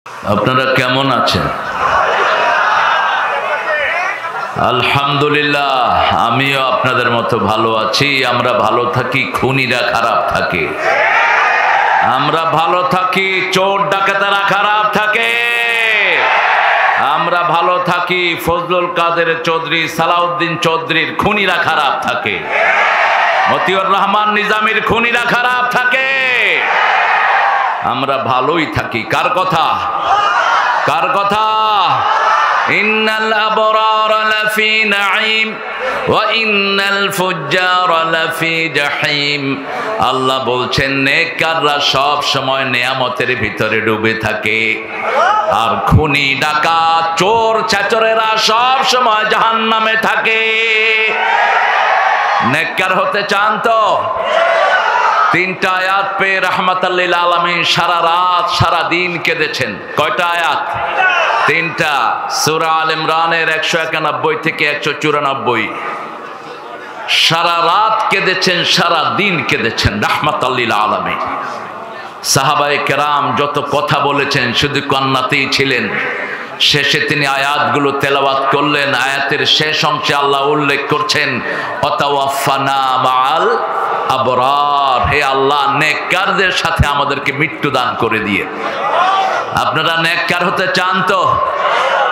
আপনারা কেমন আছেন? আলহামদুলিল্লাহ, আমিও আপনাদের মতো ভালো আছি। আমরা ভালো থাকি, খুনিরা খারাপ থাকে। আমরা ভালো থাকি, চোর ডাকাতেরা খারাপ থাকে। আমরা ভালো থাকি, ফজলুল কাদের চৌধুরী, সালাউদ্দিন চৌধুরীর খুনিরা খারাপ থাকে। মতিউর রহমান নিজামীর খুনিরা খারাপ থাকে। আমরা ভালোই থাকি। কার কথা? কার কথা? ইন্নাল আবরারা লাফি নাঈম ওয়া ইন্নাল ফুজ্জারা লাফি জাহিম। আল্লাহ বলছেন নেককাররা সব সময় নিয়ামতের ভিতরে ডুবে থাকে, আর খুনি ডাকাত চোর চাচরেরা সব সময় জাহান্নামে থাকে। নেককার হতে চান তো? তিনটা আয়াত পেয়ে রাহমাতাল লিল আলামিন সারা রাত সারা দিন কেঁদেছেন। কয়টা আয়াত? তিনটা। সূরা আল ইমরানের 191 থেকে 194। সারা রাত কেঁদেছেন, সারা দিন কেঁদেছেন রাহমাতাল লিল আলামিন। সাহাবায়ে কেরাম যত কথা বলেছেন শুধু কান্নাতেই ছিলেন। শেষে তিনি আয়াতগুলো তেলাওয়াত করলেন। আয়াতের শেষ অংশে আল্লাহ উল্লেখ করছেন ওয়াতাওয়াফানা মাআল আবরার। হে আল্লাহ, নেককারদের সাথে আমাদেরকে মৃত্যু দান করে দিয়ে। আপনারা নেককার হতে চান তো?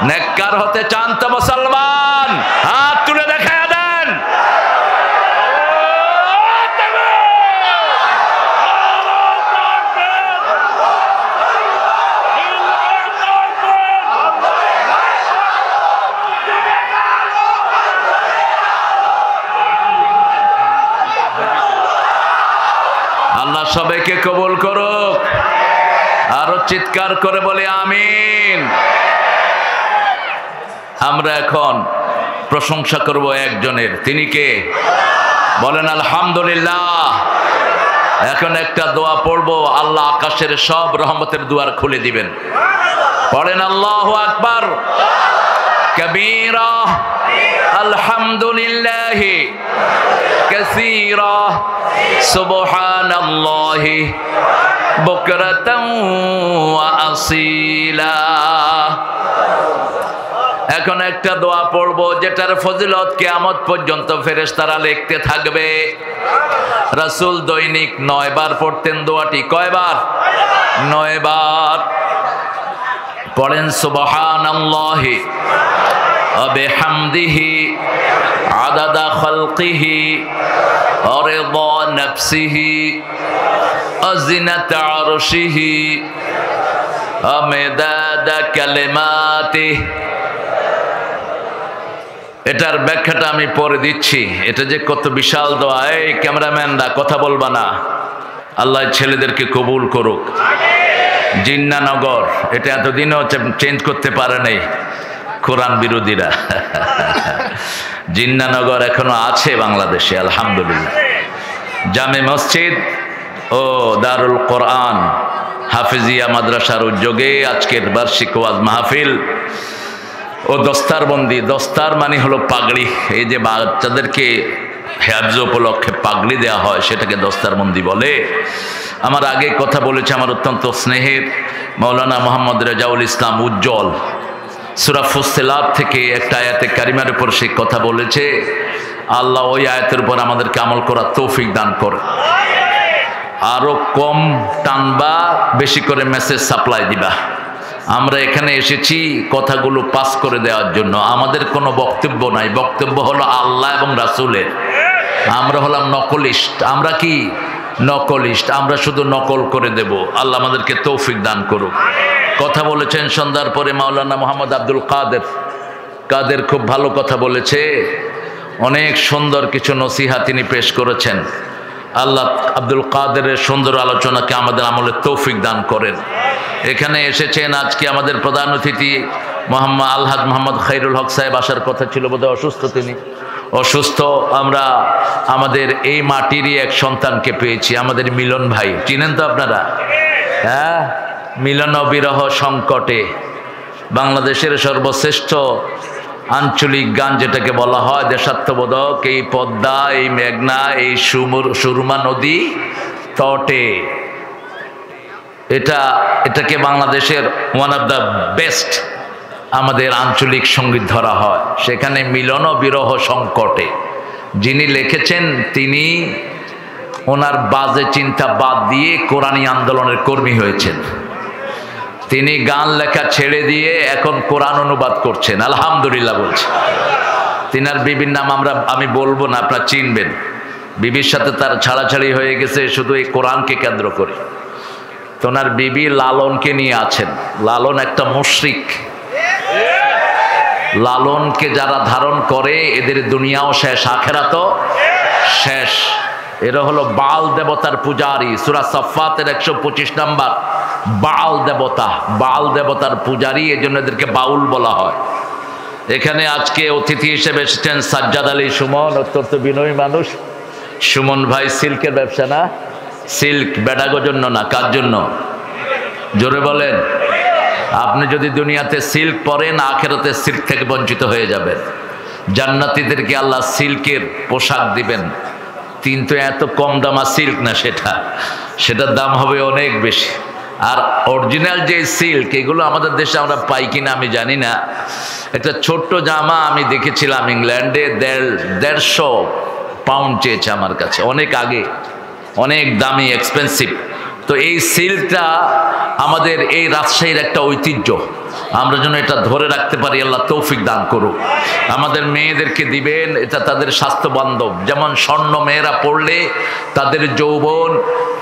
নেককার হতে চান তো মুসলমান? হাত তুলে দেখায় দেন। আল্লাহ সবাইকে কবুল করুক। আরো চিৎকার করে বলি আমিন। আমরা এখন প্রশংসা করব একজনের। তিনি কে? বলেন আলহামদুলিল্লাহ। এখন একটা দোয়া পড়বো, আল্লাহ আকাশের সব রহমতের দুয়ার খুলে দিবেন। পড়েন আল্লাহু আকবার কবীরা আলহামদুলিল্লাহ কাসীরা সুবহানাল্লাহি বুকরাতাও ওয়া আসীলা। এখন একটা দোয়া পড়বো যেটার ফজিলত কিয়ামত পর্যন্ত ফেরেশতারা লিখতে থাকবে। রাসূল দৈনিক 9 বার পড়তেন দোয়াটি। কয়বার? 9 বার। পড়েন সুবহানাল্লাহি ওয়া বিহামদিহি আদাদা খালকিহি ওয়া রিদা নাফসিহি ওয়া জিনাতা আরশিহি ওয়া মিদাদা কালিমাতিহি। এটার ব্যাখ্যাটা আমি পরে দিচ্ছি। এটা যে কত বিশাল দোয়া। এই ক্যামেরাম্যানরা কথা বলবা না। আল্লাহ ছেলেদেরকে কবুল করুক। জিন্নানগর, এটা এতদিনও চেঞ্জ করতে পারে নাই কোরআন বিরোধীরা। জিন্নানগর এখনো আছে বাংলাদেশে আলহামদুলিল্লাহ। জামে মসজিদ ও দারুল কোরআন হাফিজিয়া মাদ্রাসার উদ্যোগে আজকের বার্ষিক ওয়াজ মাহফিল ও দস্তারবন্দি। দস্তার মানে হলো পাগড়ি। এই যে বাচ্চাদেরকে হেফজ উপলক্ষে পাগড়ি দেওয়া হয় সেটাকে দস্তারবন্দি বলে। আমার আগে কথা বলেছে আমার অত্যন্ত স্নেহের মাওলানা মোহাম্মদ রেজাউল ইসলাম উজ্জ্বল। সূরা ফুসসিলাত থেকে একটা আয়াতে কারিমার উপর সে কথা বলেছে। আল্লাহ ওই আয়াতের উপর আমাদেরকে আমল করার তৌফিক দান করে। আরো কম টানবা, বেশি করে মেসেজ সাপ্লাই দিবা। আমরা এখানে এসেছি কথাগুলো পাস করে দেওয়ার জন্য। আমাদের কোনো বক্তব্য নাই, বক্তব্য হলো আল্লাহ এবং রাসূলের। আমরা হলাম নকলিস্ট। আমরা কি নকলিস্ট? আমরা শুধু নকল করে দেব। আল্লাহ আমাদেরকে তৌফিক দান করুক। কথা বলেছেন সন্ধ্যার পরে মাওলানা মোহাম্মদ আব্দুল কাদের খুব ভালো কথা বলেছে। অনেক সুন্দর কিছু নসিহা তিনি পেশ করেছেন। আল্লাহ আব্দুল কাদেরের সুন্দর আলোচনাকে আমাদের আমলে তৌফিক দান করেন। এখানে এসেছেন আজকে আমাদের প্রধান অতিথি আলহাজ মোহাম্মদ খায়রুল হক সাহেব। আসার কথা ছিল, বোধহয় অসুস্থ। তিনি অসুস্থ। আমরা আমাদের এই মাটিরই এক সন্তানকে পেয়েছি, আমাদের মিলন ভাই। চিনেন তো আপনারা? হ্যাঁ, মিলন বিরহ সংকটে বাংলাদেশের সর্বশ্রেষ্ঠ আঞ্চলিক গান যেটাকে বলা হয় দেশাত্মবোধক। এই পদ্মা, এই মেঘনা, এই সুরমা নদী তটে এটাকে বাংলাদেশের ওয়ান অফ দ্য বেস্ট আমাদের আঞ্চলিক সঙ্গীত ধরা হয়। সেখানে মিলন ও বিরহ সংকটে যিনি লিখেছেন তিনি ওনার বাজে চিন্তা বাদ দিয়ে কোরআনী আন্দোলনের কর্মী হয়েছেন। তিনি গান লেখা ছেড়ে দিয়ে এখন কোরআন অনুবাদ করছেন, আলহামদুলিল্লাহ বলছে। তিনার বিবির নাম আমি বলবো না, আপনারা চিনবেন। বিবির সাথে তার ছাড়াছাড়ি হয়ে গেছে শুধু এই কোরআনকে কেন্দ্র করে। তো ওনার বিবি লালনকে নিয়ে আছেন। লালন একটা মুশরিক। লালনকে যারা ধারণ করে এদের দুনিয়াও শেষ, আখেরাতও শেষ। এরা হলো বাল দেবতার পূজারী। সূরা সাফফাতের 125 নম্বর। বাল দেবতা, বাল দেবতার পূজারী, এজন্য এদেরকে বাউল বলা হয়। এখানে আজকে অতিথি হিসেবে এসেছেন সাজ্জাদ আলী সুমন, অত্যন্ত বিনয়ী মানুষ। সুমন ভাই সিল্কের ব্যবসা না? সিল্ক বেডাগোর জন্য না, কার জন্য? জোরে বলেন। আপনি যদি দুনিয়াতে সিল্ক পরেন, আখেরাতে সিল্ক থেকে বঞ্চিত হয়ে যাবেন। জান্নাতীদেরকে আল্লাহ সিল্কের পোশাক দিবেন, কিন্তু এত কম দামা সিল্ক না, সেটার দাম হবে অনেক বেশি। আর অরিজিনাল যে সিল্ক, এগুলো আমাদের দেশে আমরা পাই কিনা আমি জানি না। একটা ছোট্ট জামা আমি দেখেছিলাম ইংল্যান্ডে, 150 পাউন্ড চেয়েছে আমার কাছে, অনেক আগে, অনেক দামি, এক্সপেন্সিভ। তো এই সিল্কটা আমাদের এই রাজশাহীর একটা ঐতিহ্য, আমরা যেন এটা ধরে রাখতে পারি, আল্লাহ তৌফিক দান করুক। আমাদের মেয়েদেরকে দিবেন, এটা তাদের স্বাস্থ্য বান্ধব। যেমন স্বর্ণ মেয়েরা পড়লে তাদের যৌবন,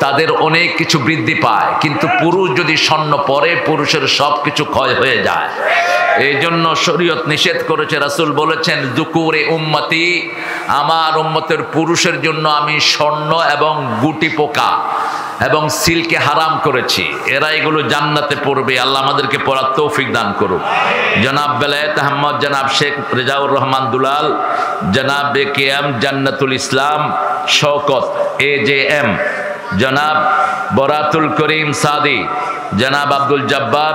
তাদের অনেক কিছু বৃদ্ধি পায়, কিন্তু পুরুষ যদি স্বর্ণ পরে পুরুষের সব কিছু ক্ষয় হয়ে যায়। এই জন্য শরীয়ত নিষেধ করেছে। রাসূল বলেছেন, যুকুরে উম্মতি, আমার উম্মতের পুরুষের জন্য আমি স্বর্ণ এবং গুটি পোকা এবং সিল্কে হারাম করেছি। এরা এগুলো জান্নাতে পড়বে। আল্লাহ আমাদেরকে পড়ার তৌফিক দান করুক। জনাব বেলায়েত আহমদ, জনাব শেখ রেজাউর রহমান দুলাল, জনাব কেএম জান্নাতুল ইসলাম শওকত AJM, জনাব বরাতুল করিম সাদি, জনাব আব্দুল জব্বার,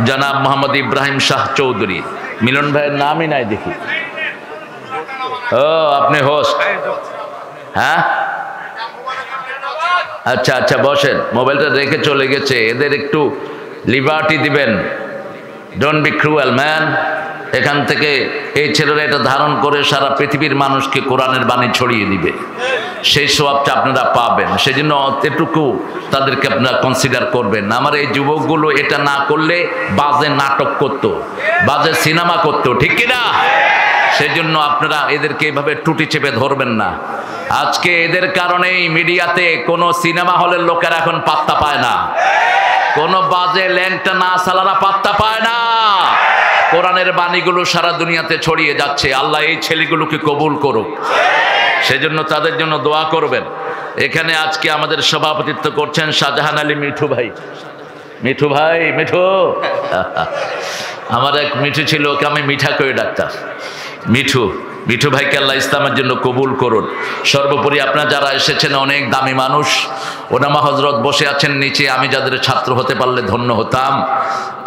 জনাব মোহাম্মদ ইব্রাহিম শাহ চৌধুরী। মিলন ভাইয়ের নামই নাই দেখি। ও, আপনি হোস্ট? হ্যাঁ, আচ্ছা আচ্ছা, বসেন। মোবাইলটা রেখে চলে গেছে। এদের একটু লিবার্টি দিবেন। Don't be cruel man. এখান থেকে এই ছেলেরা এটা ধারণ করে সারা পৃথিবীর মানুষকে কোরআনের বাণী ছড়িয়ে দিবে, সেই সওয়াবটা আপনারা পাবেন। সেজন্য এটুকু তাদেরকে আপনারা কনসিডার করবেন। আমার এই যুবকগুলো এটা না করলে বাজে নাটক করতো, বাজে সিনেমা করতো, ঠিক কিনা? সেজন্য আপনারা এদেরকে এভাবে টুটি চেপে ধরবেন না। আজকে এদের কারণেই মিডিয়াতে কোনো সিনেমা হলের লোকেরা এখন পাত্তা পায় না, কোনো বাজে ল্যাংটা না সালারা পাত্তা পায় না। কোরআনের বাণীগুলো সারা দুনিয়াতে ছড়িয়ে যাচ্ছে। আল্লাহ এই ছেলেগুলোকে কবুল করুক, সেজন্য তাদের জন্য দোয়া করবেন। এখানে আজকে আমাদের সভাপতিত্ব করছেন শাহজাহান আলী মিঠু ভাই। মিঠু ভাই, মিঠু আমার এক মিঠু ছিল, ওকে আমি মিঠা করে ডাকতাম। মিঠু, মিঠু ভাইকে আল্লাহ ইসলামের জন্য কবুল করুন। সর্বোপরি আপনারা যারা এসেছেন অনেক দামি মানুষ, ওলামা হযরত বসে আছেন নিচে, আমি যাদের ছাত্র হতে পারলে ধন্য হতাম।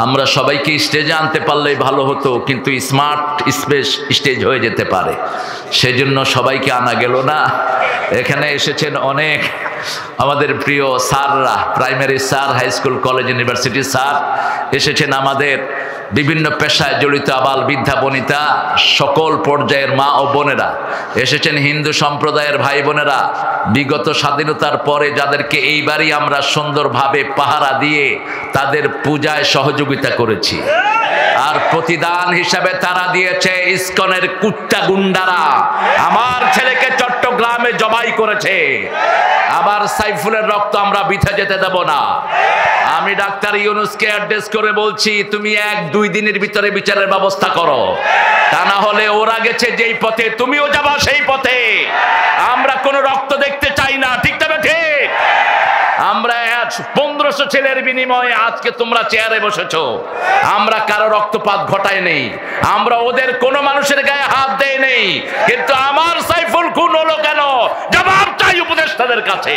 আমরা সবাইকে স্টেজে আনতে পারলেই ভালো হতো, কিন্তু স্মার্ট স্টেজ হয়ে যেতে পারে, সেজন্য সবাইকে আনা গেল না। এখানে এসেছেন অনেক আমাদের প্রিয় স্যাররা, primary sir, high school, college, university sir এসেছেন। আমাদের বিভিন্ন পেশায় জড়িত আবাল বৃদ্ধা বনিতা, সকল পর্যায়ের মা ও বোনেরা এসেছেন। হিন্দু সম্প্রদায়ের ভাই বোনেরা, বিগত স্বাধীনতার পরে যাদেরকে এইবারই আমরা সুন্দরভাবে পাহারা দিয়ে তাদের পূজায় সহযোগিতা করেছি, আর প্রতিদান হিসাবে তারা দিয়েছে ইসকনের কুত্তা গুন্ডারা। আমার ছেলেকে চট্টগ্রামে জবাই করেছে, আবার সাইফুলের রক্ত আমরা বৃথা যেতে দেব না। আমি ডাক্তার ইউনূসকে অ্যাড্রেস করে বলছি, তুমি 1-2 দিনের ভিতরে বিচারের ব্যবস্থা করো, তা না হলে ওরা গেছে যেই পথে তুমিও যাবা সেই পথে। আমরা কোনো রক্ত দেখতে চাই না, ঠিক তবে ঠিক। আমরা 1500 ছেলের বিনিময়ে আজকে তোমরা চেয়ারে বসেছো, আমরা কারো রক্তপাত ঘটাই নেই, আমরা ওদের কোনো মানুষের গায়ে হাত দেই নেই। কিন্তু আমার সাইফুল খুন হলো কেন? জবাব চাই উপদেষ্টাদের কাছে।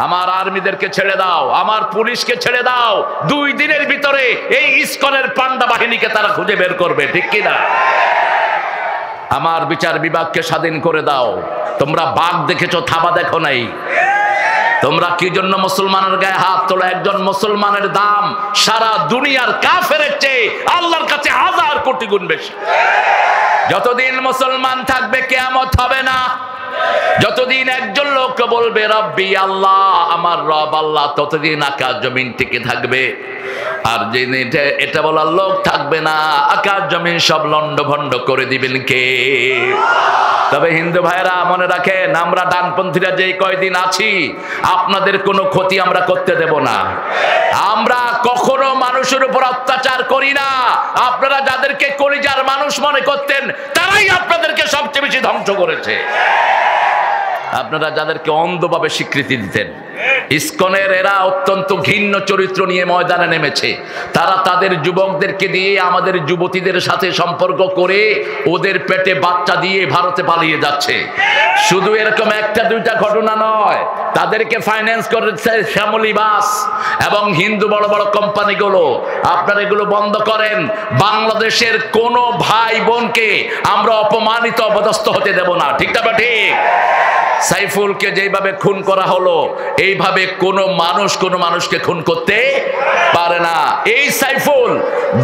আমার আর্মিদেরকে ছেড়ে দাও, আমার পুলিশকে ছেড়ে দাও। 2 দিনের ভিতরে এই ইসকনের পান্ডা বাহিনীকে তারা খুঁজে বের করবে, ঠিক কিনা? আমার বিচার বিভাগকে স্বাধীন করে দাও। তোমরা বাঘ দেখেছো, থাবা দেখো নাই। তোমরা কি জন্য মুসলমানের গায়ে হাত তোলো? একজন মুসলমানের দাম সারা দুনিয়ার কাফেরের চেয়ে আল্লাহর কাছে 1000 কোটি গুণ বেশি। যতদিন মুসলমান থাকবে কিয়ামত হবে না। যতদিন একজন লোক বলবে রব্বি আল্লাহ, আমার রব আল্লাহ, ততদিন আকাশ জমিন টিকে থাকবে। আর যেদিন এটা বলার লোক থাকবে না, আকাশ জমিন সব লন্ডভন্ড করে দিবেন কে? তবে হিন্দু ভাইরা মনে রাখেন, আমরা ডানপন্থীরা যেই কয়দিন আছি আপনাদের কোনো ক্ষতি আমরা করতে দেব না। আমরা কখনো মানুষের উপর অত্যাচার করি না। আপনারা যাদেরকে কলিজার মানুষ মনে করতেন তারাই আপনাদেরকে সবচেয়ে বেশি ধ্বংস করেছে। আপনারা যাদেরকে অন্ধভাবে স্বীকৃতি দিতেন, ইসকনের এরা অত্যন্ত ঘৃণ্য চরিত্র নিয়ে ময়দানে নেমেছে। তারা তাদের যুবকদেরকে দিয়ে আমাদের যুবতীদের সাথে সম্পর্ক করে ওদের পেটে বাচ্চা দিয়ে ভারতে পালিয়ে যাচ্ছে। শুধু এরকম একটা দুইটা ঘটনা নয়, তাদেরকে ফাইন্যান্স করেছে শ্যামলী বাস এবং হিন্দু বড় বড় কোম্পানিগুলো। আপনারা এগুলো বন্ধ করেন। বাংলাদেশের কোনো ভাই বোনকে আমরা অপমানিত অপদস্থ হতে দেব না। ঠিক না? ঠিক। সাইফুলকে যেভাবে খুন করা হলো, এইভাবে কোনো মানুষকে খুন করতে পারে না। এই সাইফুল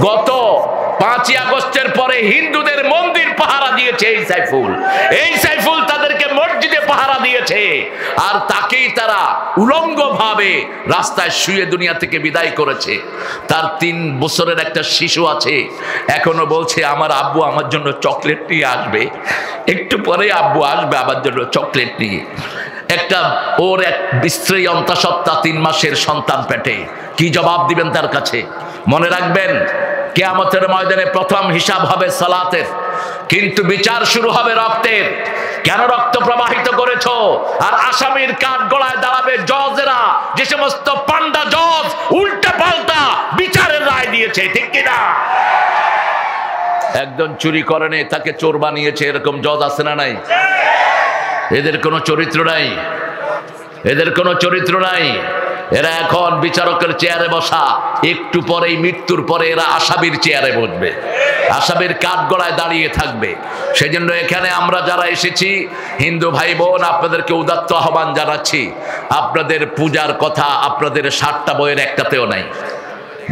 গত 5ই আগস্টের পরে হিন্দুদের মন্দির পাহারা দিয়েছে। এই সাইফুল তাদেরকে মসজিদে পাহারা দিয়েছে, আর তাকেই তারা উলঙ্গভাবে রাস্তায় শুয়ে দুনিয়া থেকে বিদায় করেছে। তার 3 বছরের একটা শিশু আছে, এখনো বলছে আমার আব্বু আমার জন্য চকলেট নিয়ে আসবে, একটু পরে আব্বু আসবে আমার জন্য চকলেট নিয়ে। ওর এক স্ত্রী অন্তঃসত্ত্বা 3 মাসের সন্তান পেটে। কি জবাব দিবেন তার কাছে? মনে রাখবেন, কিয়ামতের ময়দানে প্রথম হিসাব হবে সালাতের, কিন্তু বিচার শুরু হবে রক্তের। কেন রক্ত প্রবাহিত করেছো? আর আসামির কাঠ গলায় দাঁড়াবে জজেরা, যে সমস্ত পান্ডা জজ উল্টা পাল্টা বিচারের রায় দিয়েছে। ঠিক কিনা? একজন চুরি করেনি, তাকে চোর বানিয়েছে, এরকম জজ আছে না নাই? এদের কোনো চরিত্র নাই, এদের কোনো চরিত্র নাই। এরা এখন বিচারকের চেয়ারে বসা, একটু পরেই মৃত্যুর পরে এরা আসামির চেয়ারে বসবে, আসামির কাঠগড়ায় দাঁড়িয়ে থাকবে। সেই জন্য এখানে আমরা যারা এসেছি হিন্দু ভাই বোন, আপনাদেরকে উদাত্ত আহ্বান জানাচ্ছি। আপনাদের পূজার কথা আপনাদের 7টা বইয়ের একটাতেও নাই।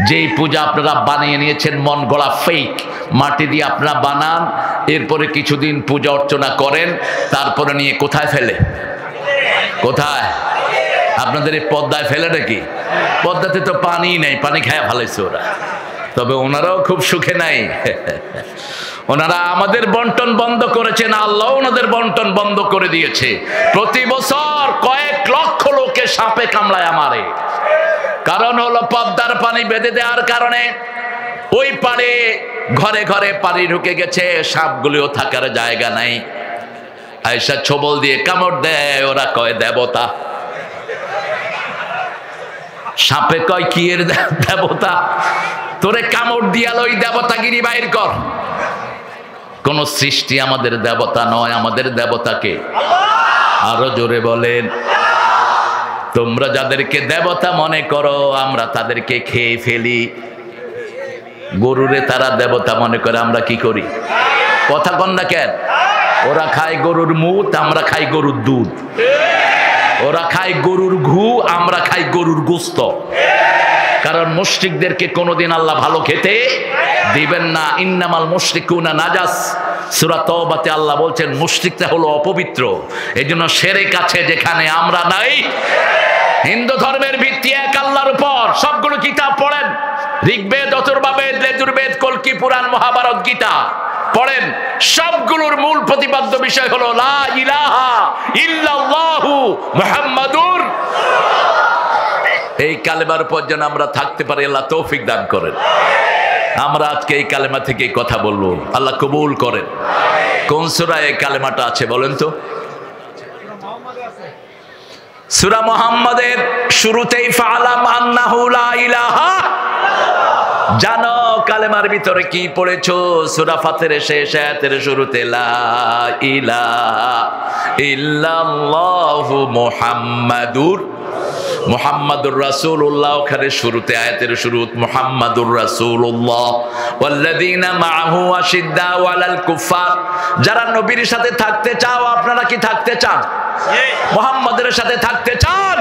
যেই পূজা আপনারা বানিয়ে নিয়েছেন মন গড়া ফেক, মাটি দিয়ে আপনারা বানান, এরপরে কিছুদিন পূজা অর্চনা করেন, তারপরে নিয়ে কোথায় ফেলে? কোথায়? আপনাদের এই পদ্মায় ফেলে নাকি? পদ্মাতে তো পানি নেই, পানি খায় ফেলাইছে ওরা। তবে ওনারাও খুব সুখে নাই। ওনারা আমাদের বন্টন বন্ধ করেছেন, আল্লাহ ওনাদের বন্টন বন্ধ করে দিয়েছে। প্রতি বছর কয়েক লক্ষ লোকে সাপে কামড়ায় আমারে। কারণ হলো পদ্মার পানি বেঁধে দেওয়ার কারণে ওই পারে ঘরে ঘরে পানি ঢুকে গেছে, সাপগুলিও থাকার জায়গা নাই। আয়সা ছবল দিয়ে কামড় দেয়, ওরা কয় দেবতা। সাপে কয় কি এর দেবতা? তোরে কামড় দিয়াল, ওই দেবতাগিরি বাইর কর। কোন সৃষ্টি আমাদের দেবতা নয়, আমাদের দেবতাকে আরো জোরে বলেন। তোমরা যাদেরকে দেবতা মনে করো, আমরা তাদেরকে খেয়ে ফেলি। গরুরে তারা দেবতা মনে করে, আমরা কি করি? কথা কন না কেন? ওরা খায় গরুর মুত, আমরা খাই গরুর দুধ। ওরা খায় গরুর ঘু, আমরা খাই গরুর গোস্ত। কারণ মুশরিকদেরকে কোনোদিন আল্লাহ ভালো খেতে দিবেন না। ইন্নামাল মুশরিকুনা নাজাস, সূরা তাওবাতে আল্লাহ বলছেন মুশরিকটা হলো অপবিত্র। এজন্য শিরক আছে যেখানে আমরা নাই। হিন্দু ধর্মের ভিত্তি এক আল্লাহর উপর। সবগুলো কিতাব পড়েন, ঋগ্বেদ, অথর্ববেদ, যজুর্বেদ, কল্কি পুরাণ, মহাভারত, গীতা পড়েন। সবগুলোর মূল প্রতিপাদ্য বিষয় হলো লা ইলাহা ইল্লাল্লাহু মুহাম্মাদুর। এই কালেমার উপর যেন আমরা থাকতে পারি, আল্লাহ তৌফিক দান করেন। আমরা আজকে এই কালেমা থেকে কথা বলবো, আল্লাহ কবুল করেন। কোন সূরায় এই কালেমাটা আছে বলেন তো? সূরা মুহাম্মাদের শুরুতেই ফালাম আন্নাহু লা ইলাহা, জানো কালেমার ভিতরে কি পড়েছো? সূরা ফাতিরের শেষ আয়াতের শুরুতে লা ইলাহা ইল্লাল্লাহু মুহাম্মাদুর মুহাম্মাদুর রাসূলুল্লাহ ওখানে শুরুতে আয়াতের শুরু মুহাম্মাদুর রাসূলুল্লাহ ওয়াল্লাযীনা মাআহু আশিদ্দাউ আলাল কুফার। যারা নবীর সাথে থাকতে চাও, আপনারা কি থাকতে চান? মুহাম্মাদের সাথে থাকতে চান?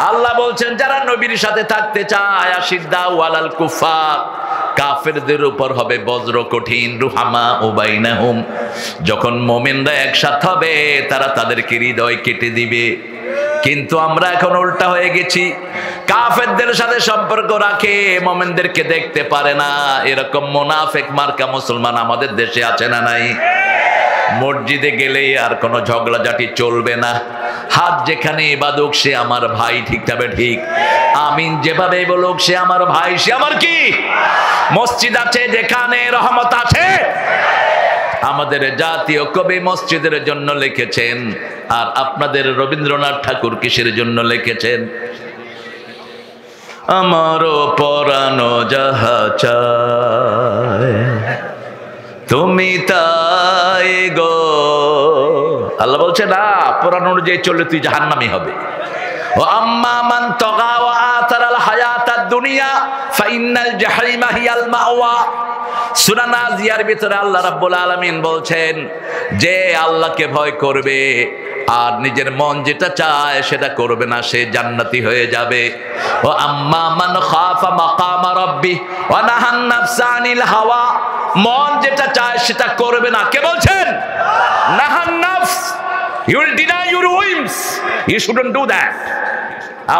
আল্লাহ বলছেন যারা নবীর সাথে থাকতে চায়, আশিদ্দাউ আলাল কুফার, কাফেরদের উপর হবে বজ্র কঠিন, রুহামা ও বাইনাহুম। যখন মুমিনরা একসাথে হবে তারা তাদেরকে হৃদয় কেটে দিবে। কিন্তু আমরা এখন উল্টা হয়ে গেছি, কাফেরদের সাথে সম্পর্ক রাখে, মুমিনদেরকে দেখতে পারে না। এরকম মুনাফিক মার্কা মুসলমান আমাদের দেশে আছে না নাই? মসজিদে গেলেই আর কোনো ঝগড়াঝাটি চলবে না। হাত যেখানে বাদুক সে আমার ভাই, ঠিক তবে ঠিক। আমিন যেভাবে বলুক সে আমার ভাই, সে আমার কি? মসজিদ আছে যেখানে রহমত আছে। আমাদের জাতীয় কবি মসজিদের জন্য লিখেছেন, আর আপনাদের রবীন্দ্রনাথ ঠাকুর কিসের জন্য লিখেছেন? আমারও পরানো যাহা চায় তুমি তাই গো। আল্লাহ বলছে না, পুরাণ অনুযায়ী চললে তুই জাহান্নামী হবে। ও আম্মা মান তাগা ওয়া আতারাল হায়াতাদ দুনিয়া ফাইন্নাল জাহিমা হিয়াল মাওয়া। সূরা নাজিয়ার ভিতরে আল্লাহ রাব্বুল আলামিন বলছেন, যে আল্লাহকে ভয় করবে আর নিজের মন যেটা চায় সেটা করবে না, সে জান্নাতি হয়ে যাবে। ও আম্মা মান খাফা মাকামা রাব্বি ওয়া নাহান নাফসা আনিল হাওয়া, মন যেটা চায় সেটা করবে না। কে বলছেন? নাহান নাফস। You will deny your whims. You shouldn't do that.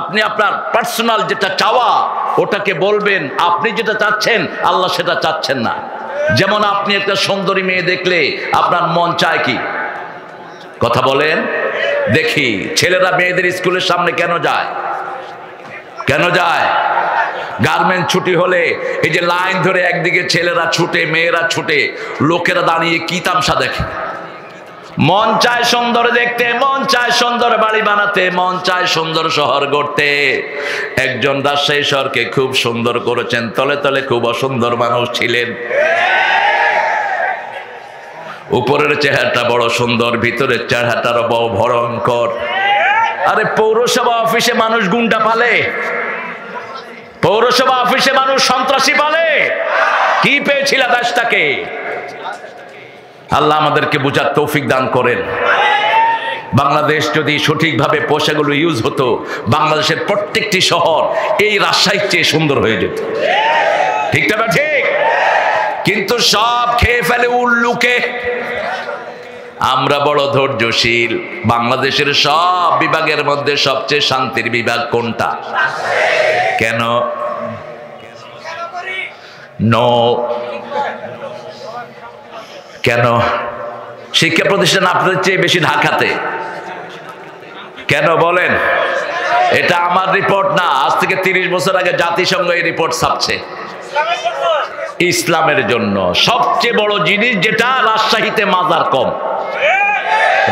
আপনি আপনার পার্সোনাল যেটা চাওয়া ওটাকে বলবেন, আপনি যেটা চাচ্ছেন আল্লাহ সেটা চাচ্ছেন না। যেমন আপনি একটা সুন্দরী মেয়ে দেখলে আপনার মন চায় কি? কথা বলেন দেখি। ছেলেরা মেয়েদের স্কুলের সামনে কেন যায়? কেন যায়? গার্মেন্ট ছুটি হলে এই যে লাইন ধরে একদিকে ছেলেরা ছুটে, মেয়েরা ছুটে, লোকেরা দাঁড়িয়ে কি তামসা দেখে। মন চায় সুন্দর দেখতে, মন চায় সুন্দর বাড়ি বানাতে, মন চায় সুন্দর শহর গড়তে। একজন রাজশাহী শহরকে খুব সুন্দর করেছেন, তলে তলে খুব অসুন্দর মানুষ ছিলেন। উপরের চেহারাটা বড় সুন্দর, ভিতরের চেহারাটা বড় ভয়ঙ্কর। আরে পৌরসভা অফিসে মানুষ গুন্ডা পালে, পৌরসভা অফিসে মানুষ সন্ত্রাসী পালে। কি পেয়েছিল দেশটাকে? আল্লাহ আমাদেরকে বুঝার তৌফিক দান করেন। বাংলাদেশ যদি সঠিকভাবে পয়সাগুলো ইউজ হতো, বাংলাদেশের প্রত্যেকটি শহর এই রাজশাহীর চেয়ে সুন্দর হয়ে যেত। ঠিক না ঠিক? কিন্তু সব খেয়ে ফেলে উল্লুকে। আমরা বড় ধৈর্যশীল। বাংলাদেশের সব বিভাগের মধ্যে সবচেয়ে শান্তির বিভাগ কোনটা? কেন? নো। কেন? শিক্ষা প্রতিষ্ঠান আপনাদের চেয়ে বেশি ঢাকাতে। কেন বলেন? এটা আমার রিপোর্ট না, আজ থেকে 30 বছর আগে জাতিসংঘ এই রিপোর্ট ছাপছে। ইসলামের জন্য সবচেয়ে বড় জিনিস যেটা, রাজশাহীতে মাজার কম,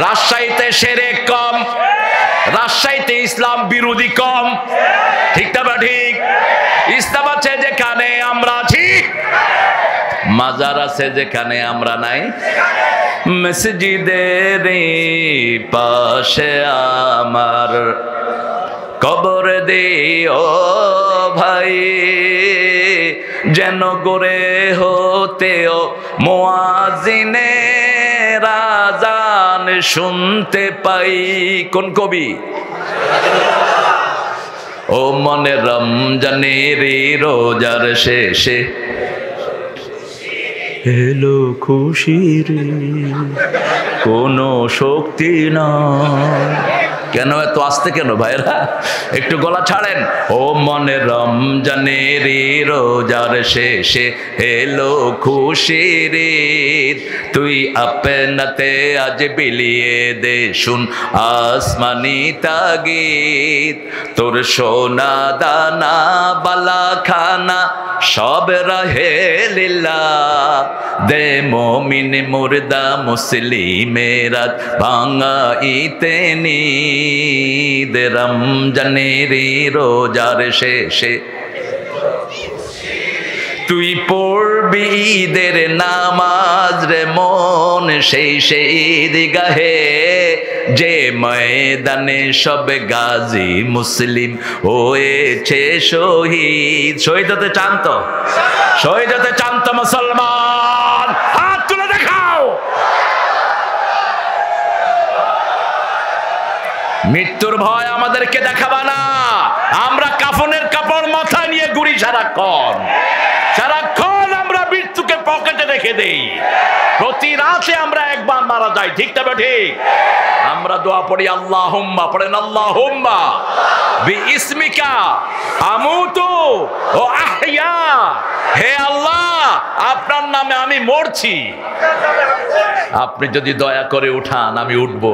রাজশাহীতে শিরক কম, রাজশাহীতে ইসলাম বিরোধী কম। ঠিক না ঠিক? ইসলাম আছে যেখানে আমরা আছি, মাজার আছে যেখানে আমরা নাই। মসজিদের পাশে আমার কবর দিও ভাই, যেন গড়ে হতেও মুয়াজ্জিনে আযান শুনতে পাই। কোন কবি? ও মনে রমজানের রোজার শেষে এলো খুশির কোনো শক্তি না। কেন এত আসতে কেন ভাইরা? একটু গলা ছাড়েন। ও মনে রমজানের রোজার শেষে এলো খুশির, তুই আপনাতে আজ বিলিয়ে দে শুন আসমানি তাগিদ। তোর সোনা দানা বালা খানা সব রাহে লীলা, দে মুমিন মুর্দা মুসলিমেরা ভাঙাইতে নিদ। রমজানের রোজার শেষে তুই পড়বি ঈদের নামাজ রে মন সেই ঈদগাহে, যে ময়দানে সব গাজী মুসলিম হয়েছে শহীদ। শহীদ হতে চান তো? শহীদ হতে চান তো মুসলমান? হাত তুলে দেখাও। মৃত্যুর ভয় আমাদেরকে দেখাবা না। আমরা কাফনের কাপড় মাথায় নিয়ে ঘুরি সারাক্ষণ। সারাক্ষণ আমরা মৃত্যুকে পকেটে রেখে দেই। প্রতি রাতে আমরা একবার মারা যাই, ঠিক তবে ঠিক? আমরা দোয়া পড়ি আল্লাহুম্মা, পড়েন আল্লাহুম্মা বিইসমিকা আমুতু ও আহইয়া। হে আল্লাহ, আপনার নামে আমি মরছি, আপনি যদি দয়া করে উঠান আমি উঠব।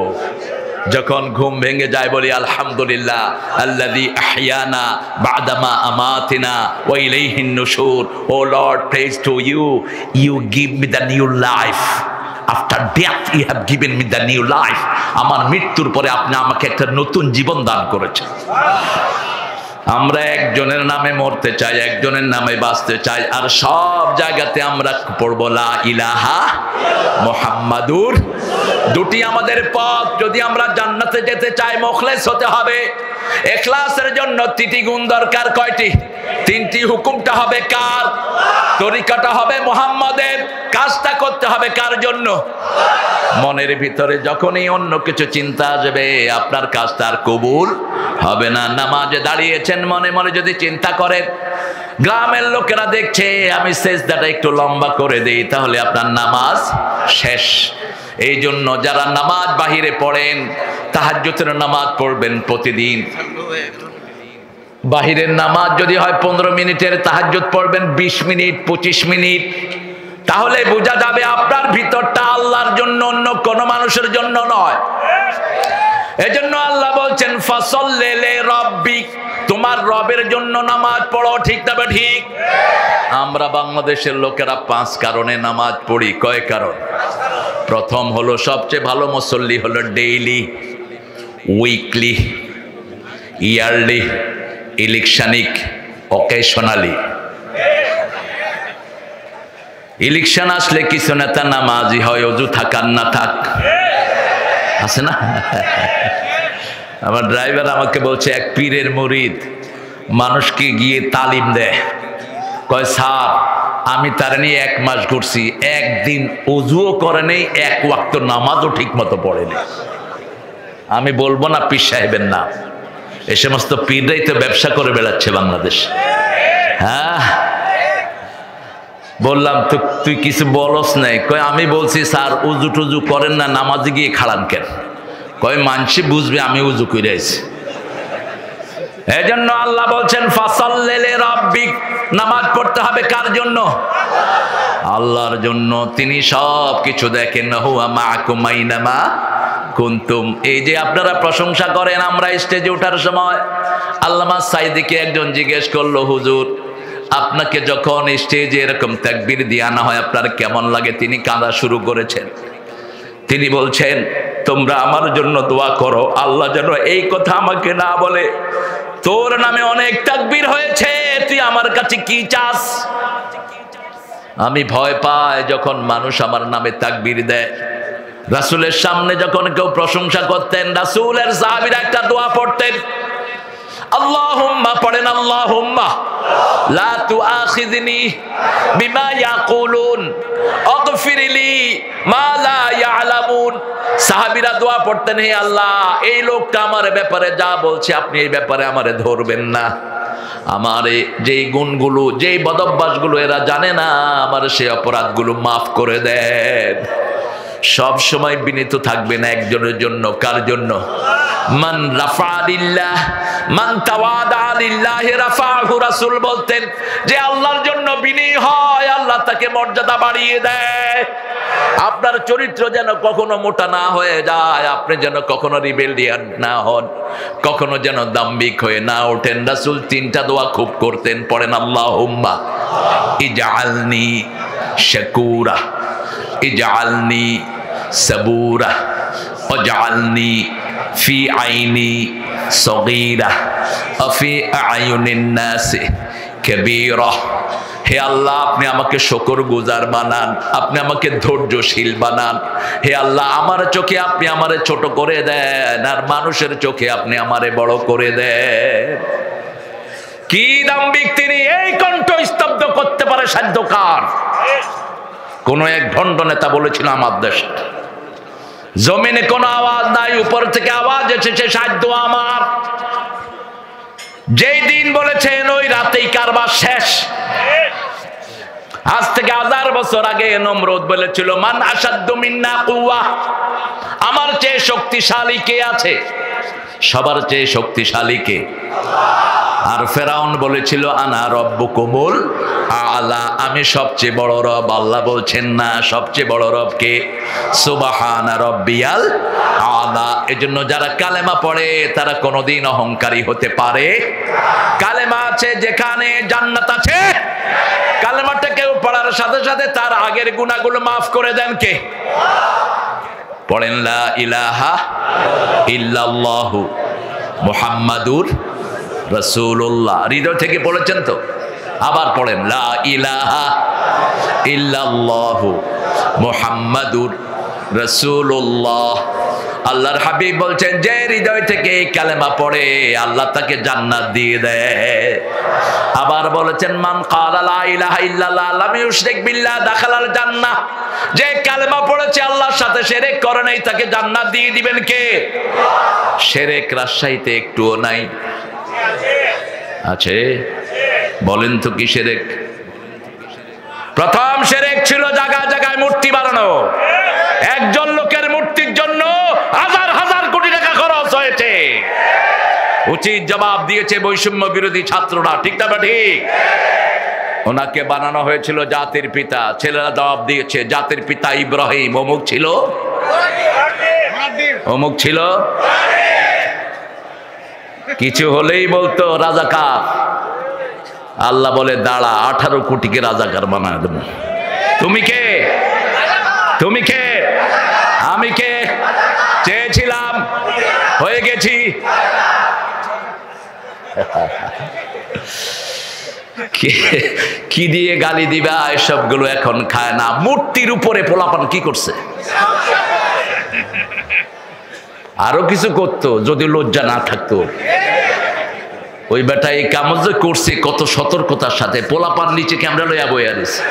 যখন ঘুম ভেঙে যায় বলি আলহামদুলিল্লাহ আল্লাযী আহইয়ানা বা'দামা আমাতিনা ওয়া ইলাইহিন নুশুর। O Lord, praise to you, you give me the new life. After death you have given me the new life. আমার মৃত্যুর পরে আপনি আমাকে একটা নতুন জীবন দান করেছেন। আমরা একজনের নামে মরতে চাই, একজনের নামে বাঁচতে চাই, আর সব জায়গাতে আমরা পড়ব লা ইলাহা মুহাম্মাদুর। দুটি আমাদের পথ। যদি আমরা জান্নাতে যেতে চাই মুখলেস হতে হবে। ইখলাসের জন্য তিনটি গুণ দরকার। কয়টি? তিনটি। হুকুমটা হবে কার? তরিকাটা হবে মুহাম্মাদের। কাজটা করতে হবে কার জন্য? মনের ভিতরে যখনই অন্য কিছু চিন্তা আসবে আপনার কাজটা আর কবুল হবে না। নামাজে দাঁড়িয়েছেন, মনে মনে যদি চিন্তা করেন গ্রামের লোকেরা দেখছে আমি সেজদাটা একটু লম্বা করে দেই, তাহলে আপনার নামাজ শেষ। এই জন্য যারা নামাজ বাহিরে পড়েন, তাহাজ্জুদের নামাজ পড়বেন প্রতিদিন। বাহিরের নামাজ যদি হয় 15 মিনিটের, তাহাজ্জুদ পড়বেন 20 মিনিট 25 মিনিট। তাহলে বোঝা যাবে আপনার ভিতরটা আল্লাহর জন্য, অন্য কোন মানুষের জন্য নয়। এজন্য আল্লাহ বলছেন ফাসাল্লি লিরাব্বিক, তোমার রবের জন্য নামাজ পড়ো। ঠিক তবে ঠিক? আমরা বাংলাদেশের লোকেরা 5 কারণে নামাজ পড়ি। কয় কারণ? প্রথম হলো সবচেয়ে ভালো মুসল্লি হলো daily, weekly, yearly, electionic, occasionally. Election আসলে কিছু নেতা নামাজি হয়, অজু থাকার না থাক, আছে না? আমার ড্রাইভার আমাকে বলছে এক পীরের মুরিদ মানুষকে গিয়ে তালিম দেয়। কয় স্যার, আমি তার নিয়ে 1 মাস ঘুরছি, একদিন অজুও করে নেই, 1 ওয়াক্ত নামাজও ঠিক মতো পড়েনি। আমি বলবো না পীর সাহেবের নাম, এ সমস্ত পীররাই তো ব্যবসা করে বেড়াচ্ছে বাংলাদেশ। হ্যাঁ, বললাম তো তুই কিছু বলস নাই? কয় আমি বলছি স্যার উজু টুজু করেন না, নামাজে গিয়ে খাড়ান কেন? কয় মানসি বুঝবে আমি উজু করে আছি। এজন্য আল্লাহ বলছেন ফাসাল্লি লিরাব্বিক, নামাজ পড়তে হবে কার জন্য? আল্লাহর জন্য। তিনি সব কিছু দেখেন। হুয়া মাআকুম আইনামা কুনতুম। এই যে আপনারা প্রশংসা করেন, আমরা স্টেজে ওঠার সময় আল্লামা সাইদিকে একজন জিজ্ঞেস করলো, হুজুর আপনাকে যখন স্টেজে এরকম তাকবীর দিয়ে আনা হয় আপনার কেমন লাগে? তিনি কাঁদা শুরু করেছেন। তিনি বলছেন তোমরা আমার জন্য দোয়া করো, আল্লাহ যেন এই কথা আমাকে না বলে তোর নামে অনেক তাকবীর হয়েছে, তুই আমার কাছে কি চাস? আমি ভয় পাই যখন মানুষ আমার নামে তাকবীর দেয়। রাসূলের সামনে যখন কেউ প্রশংসা করতেন, রাসূলের সাহাবীরা একটা দোয়া পড়তেন, আল্লাহুম্মা, পড়েন আল্লাহুম্মা লা তুআখিযনি বিমা ইয়াকুলুন আগফিরলি মা লা ইয়ালামুন। সাহাবীরা দোয়া পড়তেন, হে আল্লাহ এই লোকটা আমার ব্যাপারে যা বলছে আপনি এই ব্যাপারে আমারে ধরবেন না, আমার যেই গুণগুলো যেই বদভ্যাসগুলো এরা জানে না, আমার সেই অপরাধগুলো মাফ করে দেন। সব সময় বিনীত থাকবেন একজনের জন্য। কার জন্য? মান রাফা লিল্লাহ মান তাওয়াদা লিল্লাহি রাফাহু। রাসূল বলতেন যে আল্লাহর জন্য বিনয়ী হয়, আল্লাহ তাকে মর্যাদা বাড়িয়ে দেয়। আপনার চরিত্র যেন কখনো মোটা না হয়ে যায়, আপনি যেন কখনো রিবেলিয়ান না হন, কখনো যেন দাম্ভিক হয়ে না ওঠেন। রাসূল 3টা দোয়া খুব করতেন, পড়েন আল্লাহুম্মা ইজআলনি শাকুরা, ইজআলনি সাবুরা, ওয়াজআলনি ফি আইনি সগীরা, ফি আয়ুনিন নাসি কাবীরা। হে আল্লাহ, আপনি আমাকে শুকরগুজার বানান, আপনি আমাকে ধৈর্যশীল বানান। হে আল্লাহ, আমার চোখে আপনি আমারে ছোট করে দেন, আর মানুষের চোখে আপনি আমারে বড় করে দেন। কি দাম্ভিক তিনি! এই কণ্ঠ স্তব্ধ করতে পারে সাধ্যকার? কোন এক ভণ্ড নেতা বলেছিল আমার দেশ জমিনে কোনো আওয়াজ নাই, উপর থেকে আওয়াজ এসেছে সাধ্য আমার। যেই দিন বলেছেন ওই রাতেই কারবার শেষ। আজ থেকে 1000 বছর আগে নমরুদ বলেছিল মান আসাদ্দু মিন্না কুওয়া, আমার চেয়ে শক্তিশালী কে আছে? সবার চেয়ে শক্তিশালী কে? আর ফেরাউন বলেছিল আনা রব্বুকুমুল আলা, আমি সবচেয়ে বড় রব। আল্লাহ বলছেন না, সবচেয়ে বড় রব কে? সুবহানা রব্বিয়াল আলা। এজন্য যারা কালেমা পড়ে তারা কোনোদিন অহংকারী হতে পারে। কালেমা আছে যেখানে জান্নাত আছে। কালেমাটা কেউ পড়ার সাথে সাথে তার আগের গুনাহগুলো মাফ করে দেন কে? পড়েন লা ইলাহা ইল্লাল্লাহু মুহাম্মাদুর রাসূলুল্লাহ। হৃদয় থেকে পড়েছেন তো? আবার পড়েন লা ইলাহা ইল্লাল্লাহু মুহাম্মাদুর রাসূলুল্লাহ। আল্লাহর হাবিব বলছেন যে হৃদয় থেকে এই কালেমা পড়ে আল্লাহ তাকে জান্নাত দিয়ে দেয়। আবার বলেছেন মান ক্বালা লা ইলাহা ইল্লাল্লাহ লাম ইউশরিক বিল্লাহ দাখালাল জান্নাহ, যে কালেমা পড়েছে আল্লাহর সাথে শিরক করে নাই তাকে জান্নাত দিয়ে দিবেন কে? শিরক রাজশাহীতে একটুও নাই? আছে? বলেন তো কি শিরক? প্রথম শিরক ছিল জায়গায় জায়গায় মূর্তি বানানো। একজন লোকের মূর্তির জন্য হাজার হাজার কোটি টাকা খরচ হয়েছে। উচিত জবাব দিয়েছে বৈষম্য বিরোধী ছাত্ররা, ঠিক না ঠিক? ওনাকে বানানো হয়েছিল জাতির পিতা। ছেলেরা জবাব দিয়েছে জাতির পিতা ইব্রাহিম। অমুক ছিল, অমুক ছিল। কিছু হলেই বলতো রাজাকার। আল্লাহ বলে দাঁড়া, 18 কোটিকে রাজাকার বানায় দেব। তুমি কে? তুমি কে? আমি কে? চেয়েছিলাম, হয়ে গেছি। কি দিয়ে গালি দিবা? এসবগুলো এখন খায় না। মূর্তির উপরে পোলাপান কি করছে? আরো কিছু করতো যদি লজ্জা না থাকতো। ওই বেটা এই কাম যে করছে কত সতর্কতার সাথে। পোলাপান নিচে ক্যামেরা লইয়া বইয়া দিছে।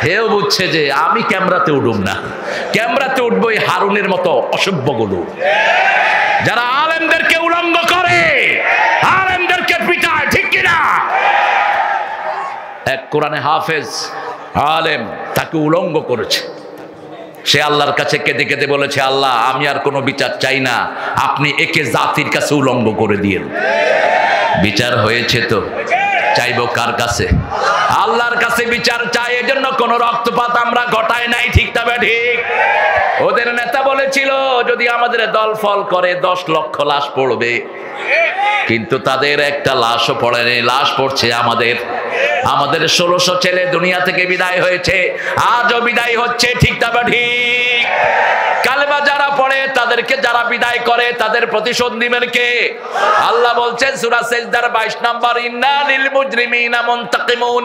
হেও বুঝছে যে আমি ক্যামেরাতে উঠুম না, ক্যামেরাতে উঠবো এই হারুনের মতো অসভ্যগুলো যারা আলেমদেরকে উলঙ্গ করে, আলেমদেরকে পিটায়, ঠিক কিনা? এক কোরআনে হাফেজ আলেম, তাকে উলঙ্গ করেছে। সে আল্লাহর কাছে কেঁদে কেঁদে বলেছে আল্লাহ আমি আর কোনো বিচার চাই না, আপনি একে জাতির কাছে উলঙ্গ করে দিয়েন। বিচার হয়েছে তো? চাইবো কার কাছে? আল্লাহর কাছে বিচার চাই। এজন্য কোন রক্তপাত আমরা ঘটাই নাই, ঠিক তবে ঠিক। ওদের নেতা বলেছিল যদি আমাদের দল ফল করে 10 লক্ষ লাশ পড়বে, কিন্তু তাদের একটা লাশও পড়েনি। লাশ পড়ছে আমাদের। আমাদের 1600 ছেলে দুনিয়া থেকে বিদায় হয়েছে, আজও বিদায় হচ্ছে, ঠিক তবে ঠিক। কালেমা যারা পড়ে তাদেরকে যারা বিদায় করে তাদের প্রতিশোধ নেবেন কে? আল্লাহ বলছেন সূরা সিজদার 22 নম্বর, ইন্না লিল মুজরিমিনা মুনতাকিমুন।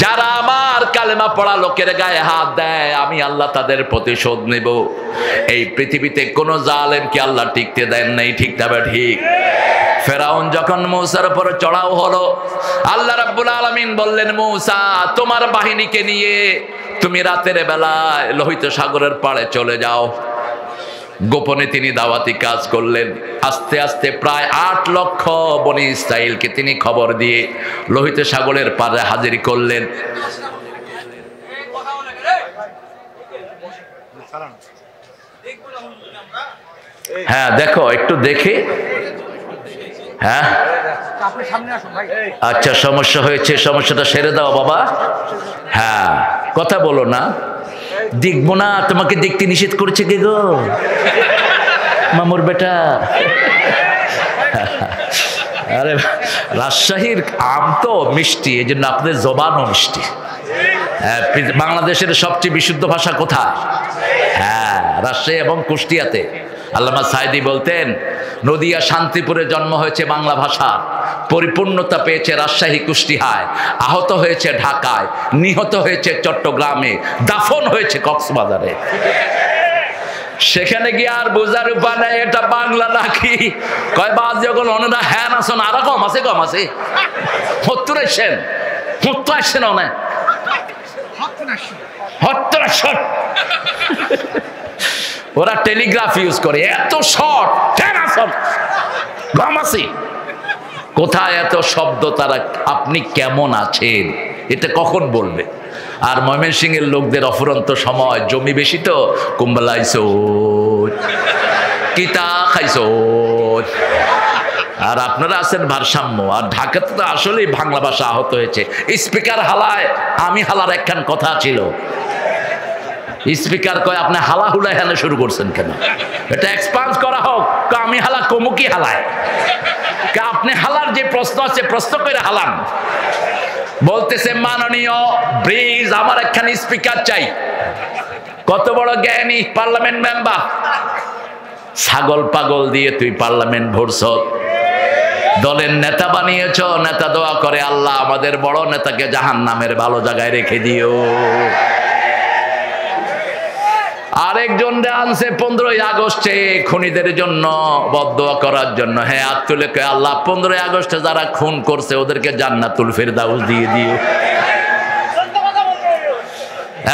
যারা আমার কালেমা পড়া লোকের গায়ে হাত দেয় আমি আল্লাহ তাদের প্রতিশোধ নেব। এই পৃথিবীতে কোন জালেমকে আল্লাহ টিকতে দেন নাই, ঠিক তবে ঠিক। ফেরাউন যখন মূসার উপর চড়াও হলো, আল্লাহ রাব্বুল আলামিন বললেন মূসা তোমার বাহিনীকে নিয়ে তুমি রাতের বেলায় লোহিত সাগরের পাড়ে চলে যাও। গোপনে তিনি দাওয়াতি কাজ করলেন। আস্তে আস্তে প্রায় 8 লক্ষ বনি ইসরাইলকে তিনি খবর দিয়ে লোহিত সাগরের পাড়ে হাজির করলেন। হ্যাঁ দেখো, একটু দেখে। হ্যাঁ আচ্ছা, সমস্যা হয়েছে, সমস্যাটা সেরে দাও বাবা। হ্যাঁ কথা বলো না, দেখবো না। তোমাকে দেখতে নিষেধ করেছে কে গো? মামুর বেটা। আরে রাজশাহীর আম তো মিষ্টি, এই জন্য আপনাদের জবানও মিষ্টি। বাংলাদেশের সবচেয়ে বিশুদ্ধ ভাষা কোথায়? হ্যাঁ রাজশাহী এবং কুষ্টিয়াতে। আল্লামা সাইদি বলতেন নদিয়া শান্তিপুরে জন্ম হয়েছে বাংলা ভাষা, পরিপূর্ণতা পেয়েছে রাজশাহী কুষ্টিয়ায়, আহত হয়েছে ঢাকায়, নিহত হয়েছে চট্টগ্রামে, দাফন হয়েছে কক্সবাজারে। সেখানে গিয়ে আর বোঝার উপায় নাই এটা বাংলা নাকি। কয় বাজ যখন অনেরা হ্যান আসন আরো কম আছে, কম আছে 70 আসছেন, 70 আসছেন অনেক 70 ওরা টেলিগ্রাফ ইউজ করে, এত শর্ট হ্যান আসন কম আছে। কোথায় এত শব্দ তারা? আপনি কেমন আছেন এটা কখন বলবে? আর ময়মনসিংহের লোকদের অফুরন্ত সময়, জমি বেশি তো কুম্বলাইছো, কিতা খাইছো, আর আপনারা আছেন ভারসাম্য। আর ঢাকাতে তো আসলেই বাংলা ভাষা আহত হয়েছে। স্পিকার হালায়, আমি হালার একখান কথা ছিল, স্পিকার কয় আপনি হালা হুলা হেলে শুরু করছেন কেন? এটা এক্সপান্স করা হোক। আমি হালা কমুকি হালায়, আপনি হালার যে প্রশ্ন আছে প্রশ্ন করে হালান। বলতেছে মাননীয় ব্রিজ, আমার একখান স্পিকার চাই। কত বড় জ্ঞানী পার্লামেন্ট মেম্বার, ছাগল পাগল দিয়ে তুই পার্লামেন্ট ভরছ, দলের নেতা বানিয়েছ, নেতা দোয়া করে আল্লাহ আমাদের বড় নেতাকে জাহান্নামের ভালো জায়গায় রেখে দিও। আরেকজন আনছে 15ই আগস্টে খুনিদের জন্য বদদোয়া করার জন্য। হ্যাঁ, হাত তুলে কয় আল্লাহ 15ই আগস্টে যারা খুন করছে ওদেরকে জান্নাতুল ফেরদাউস দিয়ে দিও।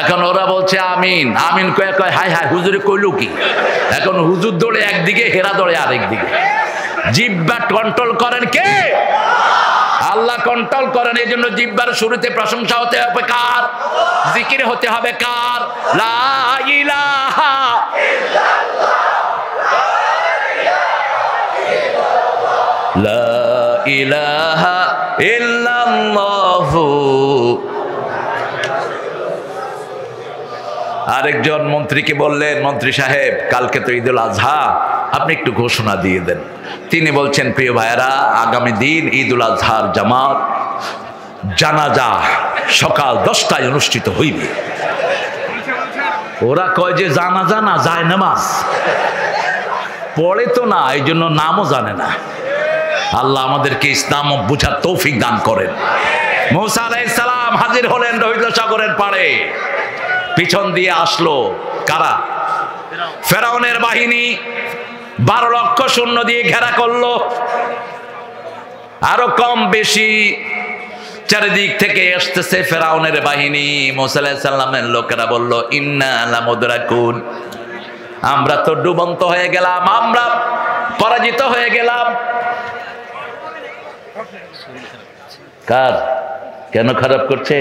এখন ওরা বলছে আমিন আমিন, কয় কয় হাই হাই হুজুরে কইল কি? এখন হুজুর দৌড়ে একদিকে, হেরা দৌড়ে আরেক দিকে। জিহ্বা কন্ট্রোল করেন কে? আল্লাহ কন্ট্রোল করেন। এই জন্য জিহ্বার শুরুতে প্রশংসা হতে হবে কার? জিকির হতে হবে কার? লা ইলাহা লা ইলাহা ইল্লাল্লাহু। আরেকজন মন্ত্রীকে বললেন, মন্ত্রী সাহেব কালকে তো ঈদুল আজহা, আপনি একটু ঘোষণা দিয়ে দেন। তিনি বলছেন প্রিয় ভাইয়েরা, আগামী দিন ঈদুল আজহার জামাত জানাজা সকাল 10টায় অনুষ্ঠিত হইবে। ওরা কয় যে জানাজা না, যায় নামাজ পড়ে তো না, এই জন্য নামও জানে না। আল্লাহ আমাদেরকে ইসলাম বুঝার তৌফিক দান করেন। মূসা আলাইহিস সালাম হাজির হলেন লোহিত সাগরের পাড়ে। পিছন দিয়ে আসলো কারা? ফেরাউনের বাহিনী। 12 লক্ষ সৈন্য দিয়ে ঘেরা করলো। আরো কম বেশি চারিদিক থেকে আসতেছে ফেরাউনের বাহিনী। মূসা আলাইহিস সালামের লোকেরা বলল ইন্না লামুদরাকুন, আমরা তো ডুবন্ত হয়ে গেলাম, আমরা পরাজিত হয়ে গেলাম। কার কেন খারাপ করছে?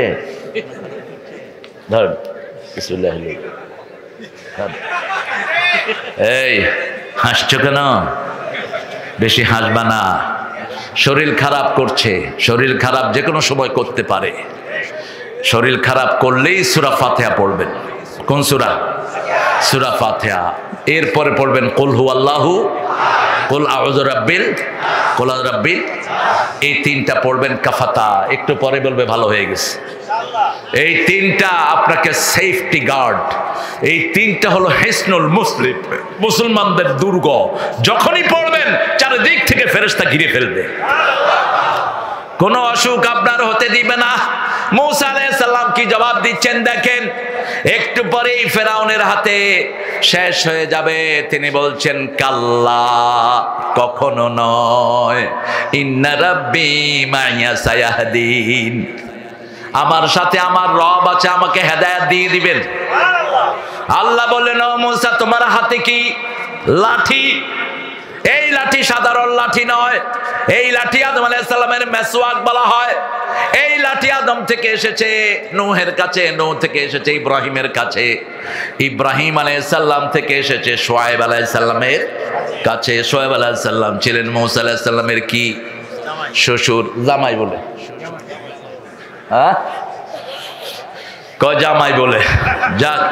ধর বিসমিল্লাহ। এই হাসছো কেন? বেশি হাসবা না। শরীর খারাপ করছে, শরীর খারাপ যে কোনো সময় করতে পারে। শরীর খারাপ করলেই সূরা ফাতিহা পড়বেন। কোন সূরা? সূরা ফাতিহা। এরপরে পড়বেন কুল হুয়াল্লাহু, কুল আউযু রাব্বিল, কুল আউযু রাব্বিল। এই 3টা পড়বেন কাফাতা। একটু পরে বলবে ভালো হয়ে গেছে। এই 3টা আপনাকে সেফটি গার্ড। এই 3টা হলো হিসনুল মুসলিম, মুসলমানদের দুর্গ। যখনই পড়বেন চারিদিক থেকে ফেরেশতা ঘিরে ফেলবে, কোনো অসুখ আপনার হতে দিবে না। মূসা আলাইহিস সালাম কি জবাব দিচ্ছেন দেখেন। একটু পরেই ফেরাউনের হাতে শেষ হয়ে যাবে। তিনি বলছেন কাল্লা, কখনো নয়, ইন্না রাব্বি মাইয়া সায়াহদিন, আমার সাথে আমার রব আছে, আমাকে হেদায়েত দিয়ে দিবেন। আল্লাহ বললেন ও মূসা তোমার হাতে কি? লাঠি। এই লাঠি সাধারণ লাঠি নয়, এই লাঠি আদম আলাইহিস সালামের মেসওয়াক বলা হয়। এই লাঠি আদম থেকে এসেছে নূহের কাছে, নূহ থেকে এসেছে ইব্রাহিমের কাছে, ইব্রাহিম আলাইহিস সালাম থেকে এসেছে শুআয়ব আলাইহিস সালামের কাছে। শুআয়ব আলাইহিস সালাম ছিলেন মূসা আলাইহিস সালামের কি? শ্বশুর, জামাই বলে। হ্যাঁ জামাই বলে। যাক,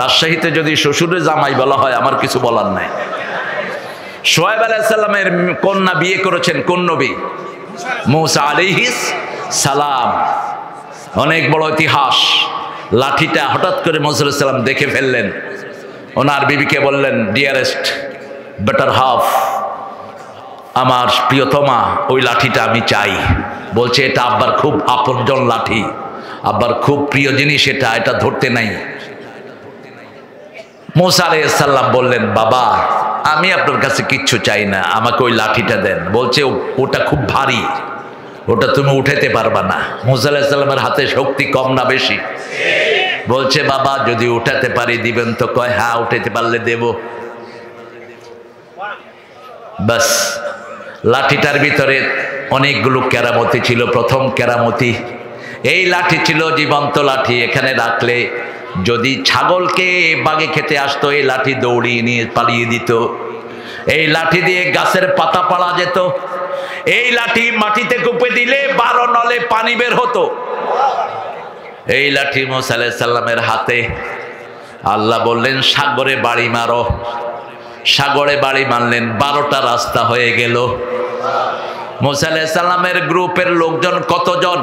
রাজশাহীতে যদি শ্বশুরের জামাই বলা হয় আমার কিছু বলার নাই। শুআয়ব আলাইহিস সালামের কন্যা বিয়ে করেছেন কোন নবী? মূসা আলাইহিস সালাম। অনেক বড় ইতিহাস। লাঠিটা হঠাৎ করে মূসা আলাইহিস সালাম দেখে ফেললেন। ওনার বিবিকে বললেন ডিয়ারেস্ট, বেটার হাফ, আমার প্রিয়তমা ওই লাঠিটা আমি চাই। বলছে এটা আব্বার খুব আপনজন লাঠি, আব্বার খুব প্রিয় জিনিস, এটা ধরতে নাই। মুসা আলাইহিস সালাম বললেন, বাবা আমি আপনার কাছে কিচ্ছু চাই না, আমাকে ওই লাঠিটা দেন। বলছে ওটা খুব ভারী, ওটা তুমি উঠাতে পারবা না। মুসা আলাইহিস সালামের হাতে শক্তি কম না বেশি? বলছে বাবা যদি উঠাতে পারি দিবেন তো? কয় হ্যাঁ উঠাতে পারলে দেব। বাস, লাঠিটার ভিতরে অনেকগুলো কেরামতি ছিল। প্রথম কেরামতি, এই লাঠি ছিল জীবন্ত লাঠি। এখানে রাখলে যদি ছাগলকে বাগে খেতে আসতো এই লাঠি দৌড়িয়ে নিয়ে পালিয়ে দিত। এই লাঠি দিয়ে গাছের পাতা পাড়া যেত। এই লাঠি মাটিতে কুপে দিলে 12 নলে পানি বের হতো। এই লাঠি মুসা আলাইহিস সালামের হাতে। আল্লাহ বললেন সাগরে বাড়ি মারো। সাগরে বাড়ি মারলেন, 12টা রাস্তা হয়ে গেল। মুসা আলাইহিস সালামের গ্রুপের লোকজন কতজন?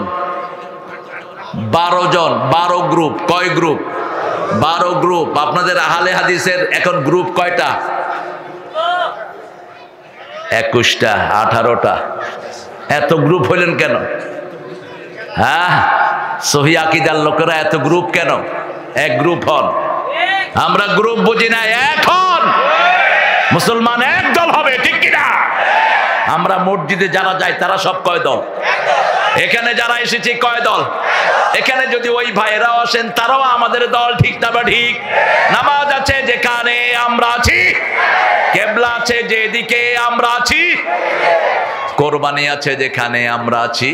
12 জন। 12 গ্রুপ। কয় গ্রুপ? 12 গ্রুপ। আপনাদের আহলে হাদিসের এখন গ্রুপ কয়টা? 21টা, 18টা। এত গ্রুপ হইলেন কেন? হ্যাঁ, সহি আকীদার লোকেরা এত গ্রুপ কেন? এক গ্রুপ হন। আমরা গ্রুপ বুঝি না, এখন মুসলমান এক দল হবে, ঠিক কিনা? আমরা মসজিদে যারা যাই তারা সব কয় দল? এখানে যারা এসেছি কয় দল? এখানে যদি ওই ভাইরাও আসেন তারাও আমাদের দল, ঠিক না বা ঠিক? নামাজ আছে যেখানে আমরা আছি, কিবলা আছে যেদিকে আমরা আছি, কোরবানি আছে যেখানে আমরা আছি।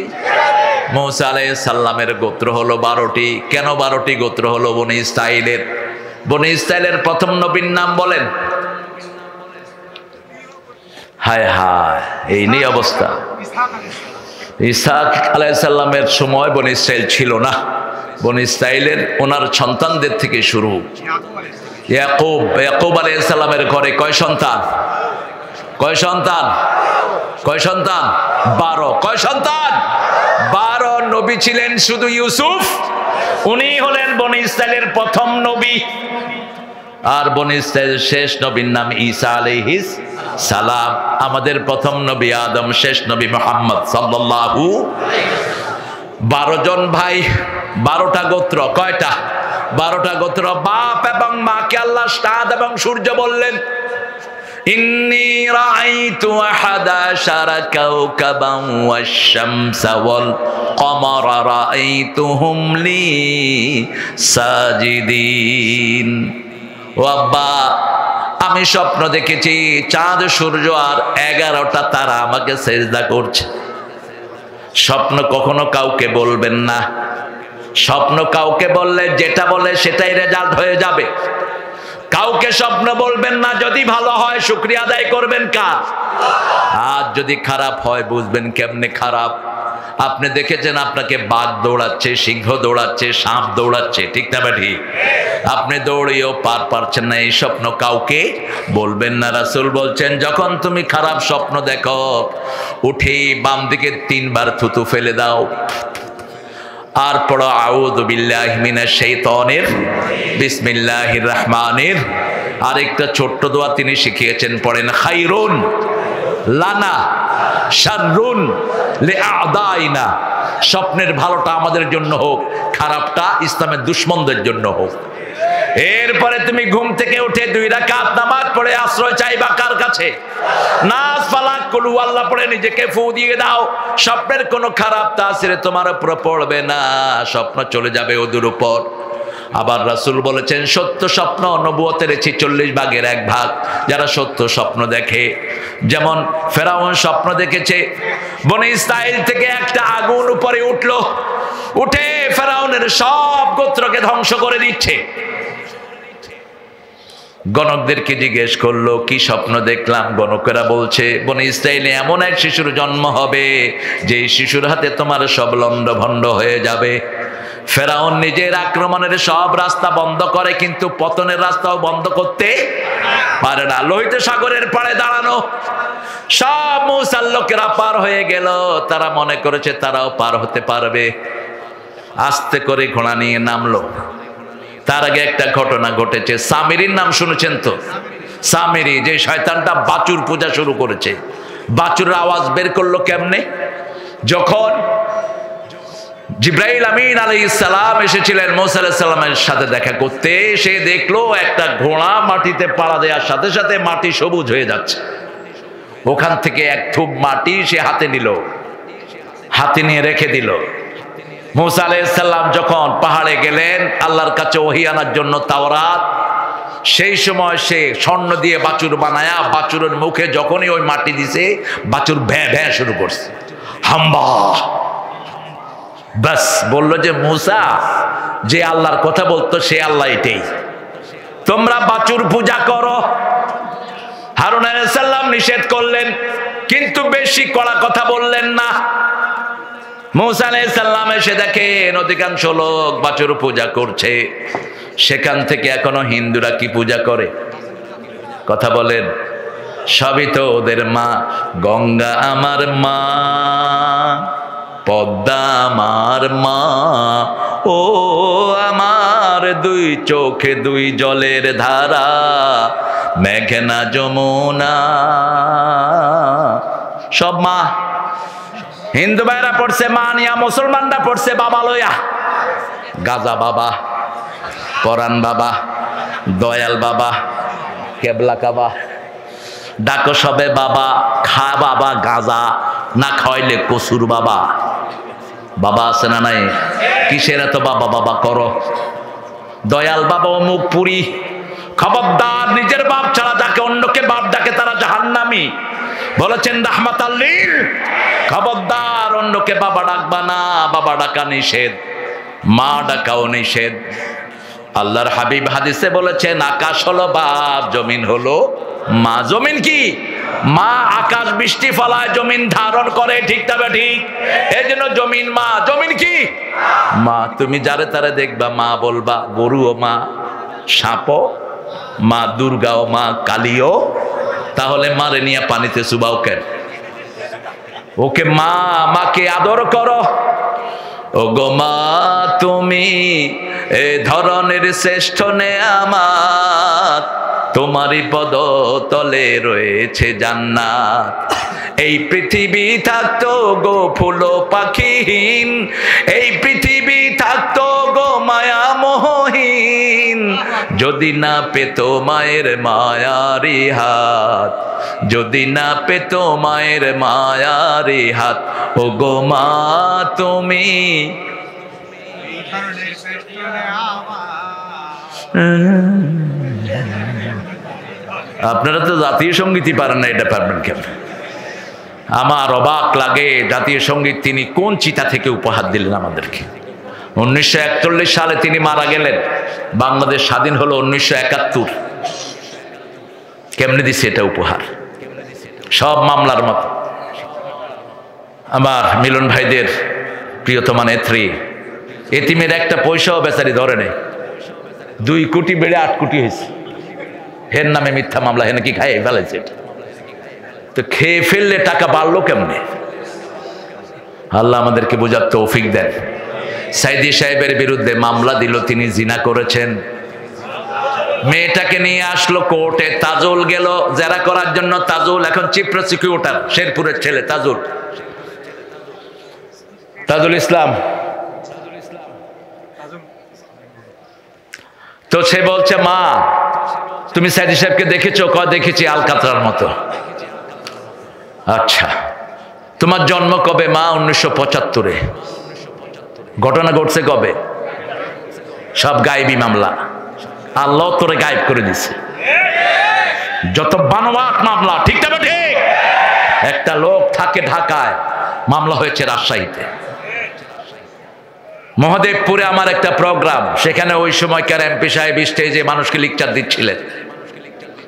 মুসা আলাইহিস সালামের গোত্র হলো 12টি। কেন 12টি গোত্র হলো? বনি ইসরাইলের। বনি ইসরাইলের প্রথম নবীর নাম বলেন। হায় হায়, এই নিয়ে অবস্থা। ইসহাক আলাইহিস সালামের সময় বনি ইসরাইল ছিল না। বনি ইসরাইলের ওনার সন্তানদের থেকে শুরু। ইয়াকুব আলাইহিস সালামের ঘরে কয় সন্তান? কয় সন্তান? কয় সন্তান? 12। কয় সন্তান? 12। নবী ছিলেন শুধু ইউসুফ, উনি হলেন বনি ইসরাইলের প্রথম নবী। আর বনি ইসরাইলের শেষ নবীর নাম ঈসা আলাইহিস সালাম। আমাদের প্রথম নবী আদম, শেষ নবী মুহাম্মদ সাল্লাল্লাহু। 12 জন ভাই, 12টা গোত্র। কয়টা? 12টা গোত্র। বাপ এবং মাকে আল্লাহ চাঁদ এবং সূর্য বললেন, ইন্নী রাআইতু আহাদা আশারা কাওকাবান ওয়াশ-শামসা ওয়াল কমারা রাআইতুহুম লি সাজিদিন। ও আব্বা, আমি স্বপ্ন দেখেছি চাঁদ সূর্য আর 11টা তারা আমাকে সেজদা করছে। স্বপ্ন কখনো কাউকে বলবেন না। স্বপ্ন কাউকে বললে যেটা বলে সেটাই রেজাল্ট হয়ে যাবে। কাউকে স্বপ্ন বলবেন না, যদি ভালো হয় শুকরিয়া আদায় করবেন কার? আর যদি খারাপ হয় বুঝবেন কেমনে খারাপ। আপনি দেখেছেন আপনাকে বাঘ দৌড়াচ্ছে, সিংহ দৌড়াচ্ছে, সাপ দৌড়াচ্ছে, ঠিক না ঠিক? আপনি দৌড়িয়েও পার পারছেন না, এই স্বপ্ন কাউকে বলবেন না। রাসূল বলছেন যখন তুমি খারাপ স্বপ্ন দেখো উঠেই বাম দিকে 3 বার থুতু ফেলে দাও, আর পড়ো আউযু বিল্লাহি মিনাশ শাইতানির বিসমিল্লাহির রহমানির। আরেকটা ছোট্ট দোয়া তিনি শিখিয়েছেন, পড়েন খায়রুন লানা শাররুন লিআদাইনা। স্বপ্নের ভালোটা আমাদের জন্য হোক, খারাপটা ইসলামের দুশমনদের জন্য হোক। এরপরে তুমি ঘুম থেকে উঠে 2 রাকাত নামাজ পড়ে আশ্রয় চাইবা কার কাছে? নাস ফালাক কুল আল্লাহ পড়ে নিজেকে ফু দিয়ে দাও। স্বপ্নের কোনো খারাপ তাসির তোমার উপর পড়বে না, স্বপ্ন চলে যাবে ওদের উপর। আবার রাসূল বলেছেন সত্য স্বপ্ন নবুয়তের 46 ভাগের 1 ভাগ যারা সত্য স্বপ্ন দেখে। যেমন ফেরাউন স্বপ্ন দেখেছে বনি ইসরাইল থেকে একটা আগুন উপরে উঠলো, উঠে ফেরাউনের সব গোত্রকে ধ্বংস করে দিচ্ছে। গণকদেরকে জিজ্ঞেস করলো কি স্বপ্ন দেখলাম? গণকেরা বলছে বনি ইসরাইলে এমন এক শিশুর জন্ম হবে যে শিশুর হাতে তোমার সব লন্ডভন্ড হয়ে যাবে। ফেরাউন নিজের আক্রমণের সব রাস্তা বন্ধ করে, কিন্তু পতনের রাস্তাও বন্ধ করতে পারে না। লোহিত সাগরের পাড়ে দাঁড়ানো সব মুসার লোকেরা পার হয়ে গেল, তারা মনে করেছে তারাও পার হতে পারবে। আস্তে করে ঘোড়া নিয়ে নামলো। তার আগে একটা ঘটনা ঘটেছে। সামিরির নাম শুনেছেন তো? সামিরি, যে শয়তানটা বাছুর পূজা শুরু করেছে। বাছুরের আওয়াজ বের করলো কেমনে? যখন জিবরাইল আমিন আলাইহিস সালাম এসেছিলেন মুসা আলাইহিস সালামের সাথে দেখা করতে, সে দেখলো একটা ঘোড়া মাটিতে পাড়া দেওয়ার সাথে সাথে মাটি সবুজ হয়ে যাচ্ছে। ওখান থেকে এক থুপ মাটি সে হাতে নিল, হাতে নিয়ে রেখে দিল। মুসা আলাইহিস সালাম যখন পাহাড়ে গেলেন আল্লাহর কাছে ওহী আনার জন্য তাওরাত, সেই সময় সে স্বর্ণ দিয়ে বাছুর বানায়া বাছুরের মুখে যখনই ওই মাটি দিছে বাছুর ভ্যাঁ ভ্যাঁ শুরু করছে, হাম্বা। বাস বলল যে মুসা যে আল্লাহর কথা বলতো সে আল্লাহ এটাই, তোমরা বাছুর পূজা করো। হারুন আলাইহিস সালাম নিষেধ করলেন কিন্তু বেশি কড়া কথা বললেন না। মুসা আলাইহিস সালাম এসে দেখেন অধিকাংশ লোক বাছুর পূজা করছে। সেখান থেকে এখনো হিন্দুরা কি পূজা করে? কথা বলেন। সবই তো ওদের মা। গঙ্গা আমার মা, পদ্মা আমার মা, ও আমার দুই চোখে দুই জলের ধারা, মেঘনা যমুনা, সব মা। হিন্দু ভাইরা পড়ছে মা নিয়া, মুসলমানরা পড়ছে বাবা লইয়া। গাজা বাবা, পরাণ বাবা, দয়াল বাবা, কেবলা কাবা, ডাকো সবে বাবা, খা বাবা গাজা, না খাওয়াইলে কসুর বাবা। বাবা আছে না নাই? কিসের এত বাবা বাবা করো? দয়াল বাবা অমুক পুরি। খবরদার, নিজের বাপ ছাড়া যাকে অন্যকে বাপ ডাকে তারা জাহান্নামী। বলেছেন রাহমাতাল লিল, খবরদার অন্যকে বাবা ডাকবা না, বাবা ডাকা নিষেধ, মা ডাকাও নিষেধ। আল্লাহর হাবিব হাদিসে বলেছেন আকাশ হলো বাপ, জমিন হলো মা। জমিন কি? মা। আকাশ বৃষ্টি ফলায়, জমিন ধারণ করে, ঠিক তবে ঠিক। এই জন্য জমিন মা। জমিন কি? মা। তুমি যারে তারে দেখবা মা বলবা। গরুও মা, সাপও মা, দুর্গাও মা, কালীও। তাহলে মারে নিয়ে পানিতে চুবাও কেন? ওকে মা, মাকে আদর করো। ও গো মা তুমি এ ধরনের শ্রেষ্ঠ নেয়ামত, তোমারই পদ তলে রয়েছে জান্নাত। এই পৃথিবী থাকতো গো ফুল পাখিহীন, এই পৃথিবী থাকতো গো মায়া মোহহীন, যদি না পেত মায়ের মায়ারি হাত, যদি না পেত মায়ের মায়ারি হাত। ও গো মা তুমি আপনারা তো জাতীয় সঙ্গীতই পারেন না, এটা পারবেন কেন? আমার অবাক লাগে জাতীয় সঙ্গীত তিনি কোন চিতা থেকে উপহার দিলেন আমাদেরকে। 1941 সালে তিনি মারা গেলেন, বাংলাদেশ স্বাধীন হলো 1971। কেমনে দিছে এটা উপহার? সব মামলার মতো। আমার মিলন ভাইদের প্রিয়তমা নেত্রী, এতিমের একটা পয়সাও বেচারি ধরে নেই। 2 কোটি বেড়ে 8 কোটি হয়েছে। হের নামে মিথ্যা মামলা, হে নাকি খাইয়ে ফেলেছে। তো খেয়ে ফেললে টাকা বাড়লো কেমনে? আল্লাহ আমাদেরকে বোঝার তৌফিক দেন। সাইদি সাহেবের বিরুদ্ধে মামলা দিল, তিনি জিনা করেছেন। মেয়েটাকে নিয়ে আসলো কোর্টে, তাজুল গেল জেরা করার জন্য। তাজুল এখন চিফ প্রসিকিউটর, শেরপুরের ছেলে তাজুল, তাজুল ইসলাম। তো সে বলছে মা তুমি সাইদি সাহেবকে দেখেছো? কয় দেখেছি, আলকাতরার মতো। আচ্ছা তোমার জন্ম কবে? মা 1975-এ। ঘটনা ঘটছে কবে? সব গায়েবী মামলা, আল্লাহ তোরে গায়েব করে দিছে। যত বানোয়াট মামলা, ঠিক না ঠিক? একটা লোক থাকে ঢাকায়, মামলা হয়েছে রাজশাহীতে। মহাদেবপুরে আমার একটা প্রোগ্রাম, সেখানে ওই সময়কার এমপি সাহেব স্টেজে মানুষকে লেকচার দিচ্ছিলেন।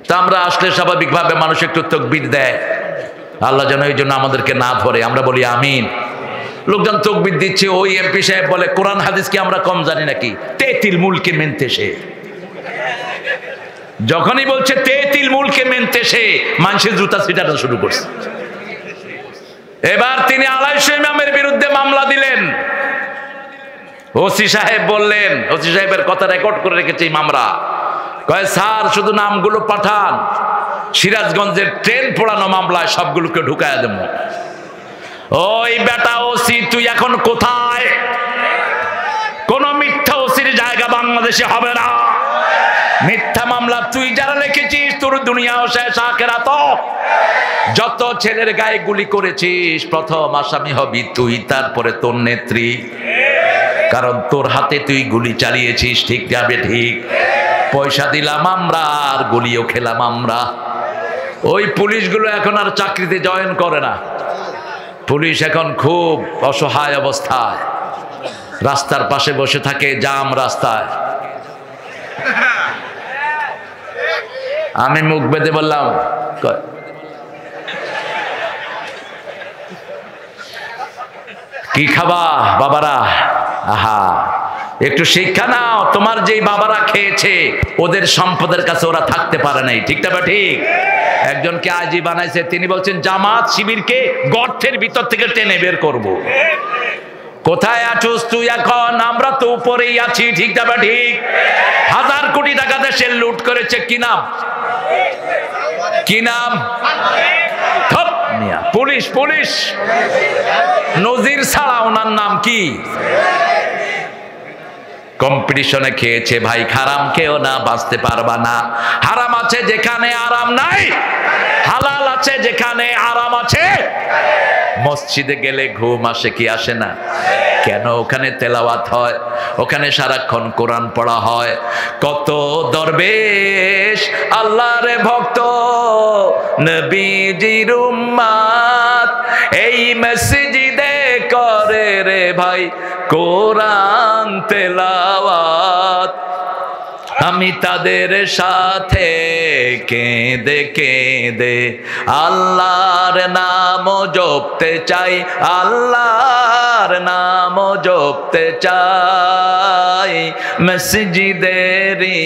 তা আমরা আসলে স্বাভাবিকভাবে মানুষ একটু তাকবীর দেয়, আল্লাহ যেন এই জন্য আমাদেরকে না ধরে। আমরা বলি আমিন। লোকজন তাকবীর দিচ্ছে, ওই এমপি সাহেব বলে কোরআন হাদিস কি আমরা কম জানি নাকি? তেতিল মুলকে মেনতে সে। যখনই বলছে তেতিল মুলকে মেনতে সে, মানুষের জুতা ছিটানো শুরু করছে। এবার তিনি আলাইশা ইমামের বিরুদ্ধে মামলা দিলেন। ওসি সাহেব বললেন, ওসি সাহেবের কথা রেকর্ড করে রেখেছি মামলা, কয় স্যার শুধু নামগুলো পাঠান, সিরাজগঞ্জের ট্রেন পোড়ানো মামলায় সবগুলোকে ঢুকায়া দেব। ওই বেটা ওসি, তুই এখন কোথায়? কোন মিথ্যা ওসির জায়গা বাংলাদেশে হবে না। মিথ্যা মামলা তুই যারা লিখেছিস, তোর দুনিয়াও শেষ, আখিরাতও। যত ছেলের গায়ে গুলি করেছিস, প্রথম আসামি হবি তুই, তারপরে তোর নেত্রী। কারণ তোর হাতে তুই গুলি চালিয়েছিস, ঠিক যাবে ঠিক। পয়সা দিলাম আমরা, আর গুলিও খেলাম আমরা। ওই পুলিশগুলো এখন আর চাকরিতে জয়েন করে না। পুলিশ এখন খুব অসহায় অবস্থায়, রাস্তার পাশে বসে থাকে, জাম রাস্তায়। আমি মুখ বেঁধে বললাম, কি খাবা বাবারা? আহা, একটু শিক্ষা নাও। তোমার যেই বাবারা খেয়েছে, ওদের সম্পদের কাছে ওরা থাকতে পারে নাই, ঠিক না? ঠিক। একজনকে আজই বানাইছে, তিনি বলছেন জামাত শিবিরকে গর্তের ভিতর থেকে টেনে বের করব। কোথায় আছোস তুই এখন? আমরা তো উপরেই আছি, ঠিক না? ঠিক। 1000 কোটি টাকা দেশের লুট করেছে, কি নাম? কি নাম? পুলিশ। পুলিশ নজির ছাড়া ওনার নাম কি? কম্পিটিশনে খেয়েছে ভাই। হারাম খেও না, বাঁচতে পারবা না। হারাম আছে যেখানে আরাম নাই, হালাল আছে যেখানে আরাম আছে। মসজিদে গেলে ঘুম আসে কি আসে না? কেন? ওখানে তেলাওয়াত হয়, ওখানে সারাক্ষণ কোরআন পড়া হয়। কত দরবেশ আল্লাহর ভক্ত, নবীজির উম্মত, এই মসজিদে করে রে ভাই কোরআন তেলাওয়াত। আমি তাদের সাথে কেঁদে কেঁদে আল্লাহর নাম জপতে চাই, আল্লাহর নাম জপতে চাই। মসজিদেরই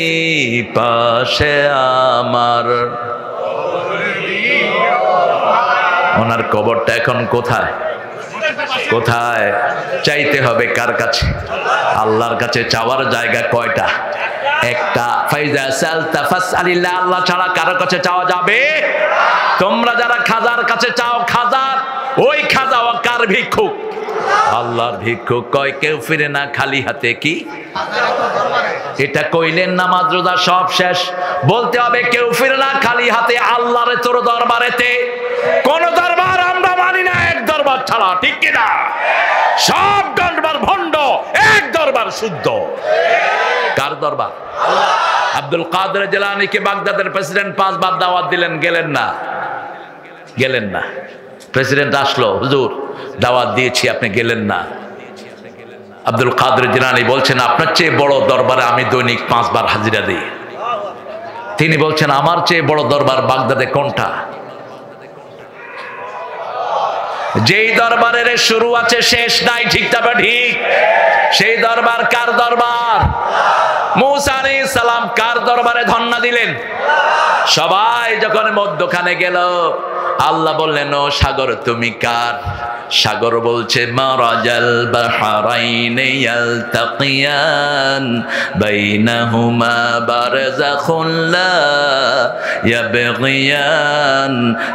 পাশে আমার। ওনার কবরটা এখন কোথায়? কোথায়? চাইতে হবে কার কাছে? আল্লাহর কাছে। চাওয়ার জায়গা কয়টা? একটা। ফাইজা সালতা ফাসআলিল্লাহ, আল্লাহ ছাড়া কারো কাছে চাওয়া যাবে? তোমরা যারা খাজার কাছে চাও, খাজার ওই খাজা কার ভিক্ষুক? আল্লাহর ভিক্ষুক। কয় কেউ ফিরে না খালি হাতে। কি এটা কইলেন? নামাজ রোজা সব শেষ। বলতে হবে কেউ ফিরে না খালি হাতে আল্লাহর তোর দরবারেতে। কোন দরবার আমরা মানি না এক দরবার ছাড়া, ঠিক কিনা? সব দরবার ভণ্ড, এক দরবার শুদ্ধ। কার দরবার? আব্দুল কাদের জিলানীকে বাগদাদের প্রেসিডেন্ট 5 বার দাওয়াত দিলেন, গেলেন না। গেলেন না। প্রেসিডেন্ট আসলো, হুজুর দাওয়াত দিয়েছি, আপনি গেলেন না। আব্দুল কাদের জিলানী বলছেন, আপনার চেয়ে বড় দরবারে আমি দৈনিক 5 বার হাজিরা দিই। তিনি বলছেন, আমার চেয়ে বড় দরবার বাগদাদে কোনটা? যেই দরবারের শুরু আছে শেষ নাই, ঠিক না? ঠিক। সেই দরবার কার দরবার? মুসা আলাইহিস সালাম কার দরবারে ধন্না দিলেন? সবাই যখন মধ্যখানে গেল, আল্লাহ বললেন, ও সাগর তুমি কার? সাগর বলছে, মারাজাল বাহরাইনি ইয়ালতাকিয়ান বাইনাহুমা বারযাখুন লা ইয়াবগিয়ান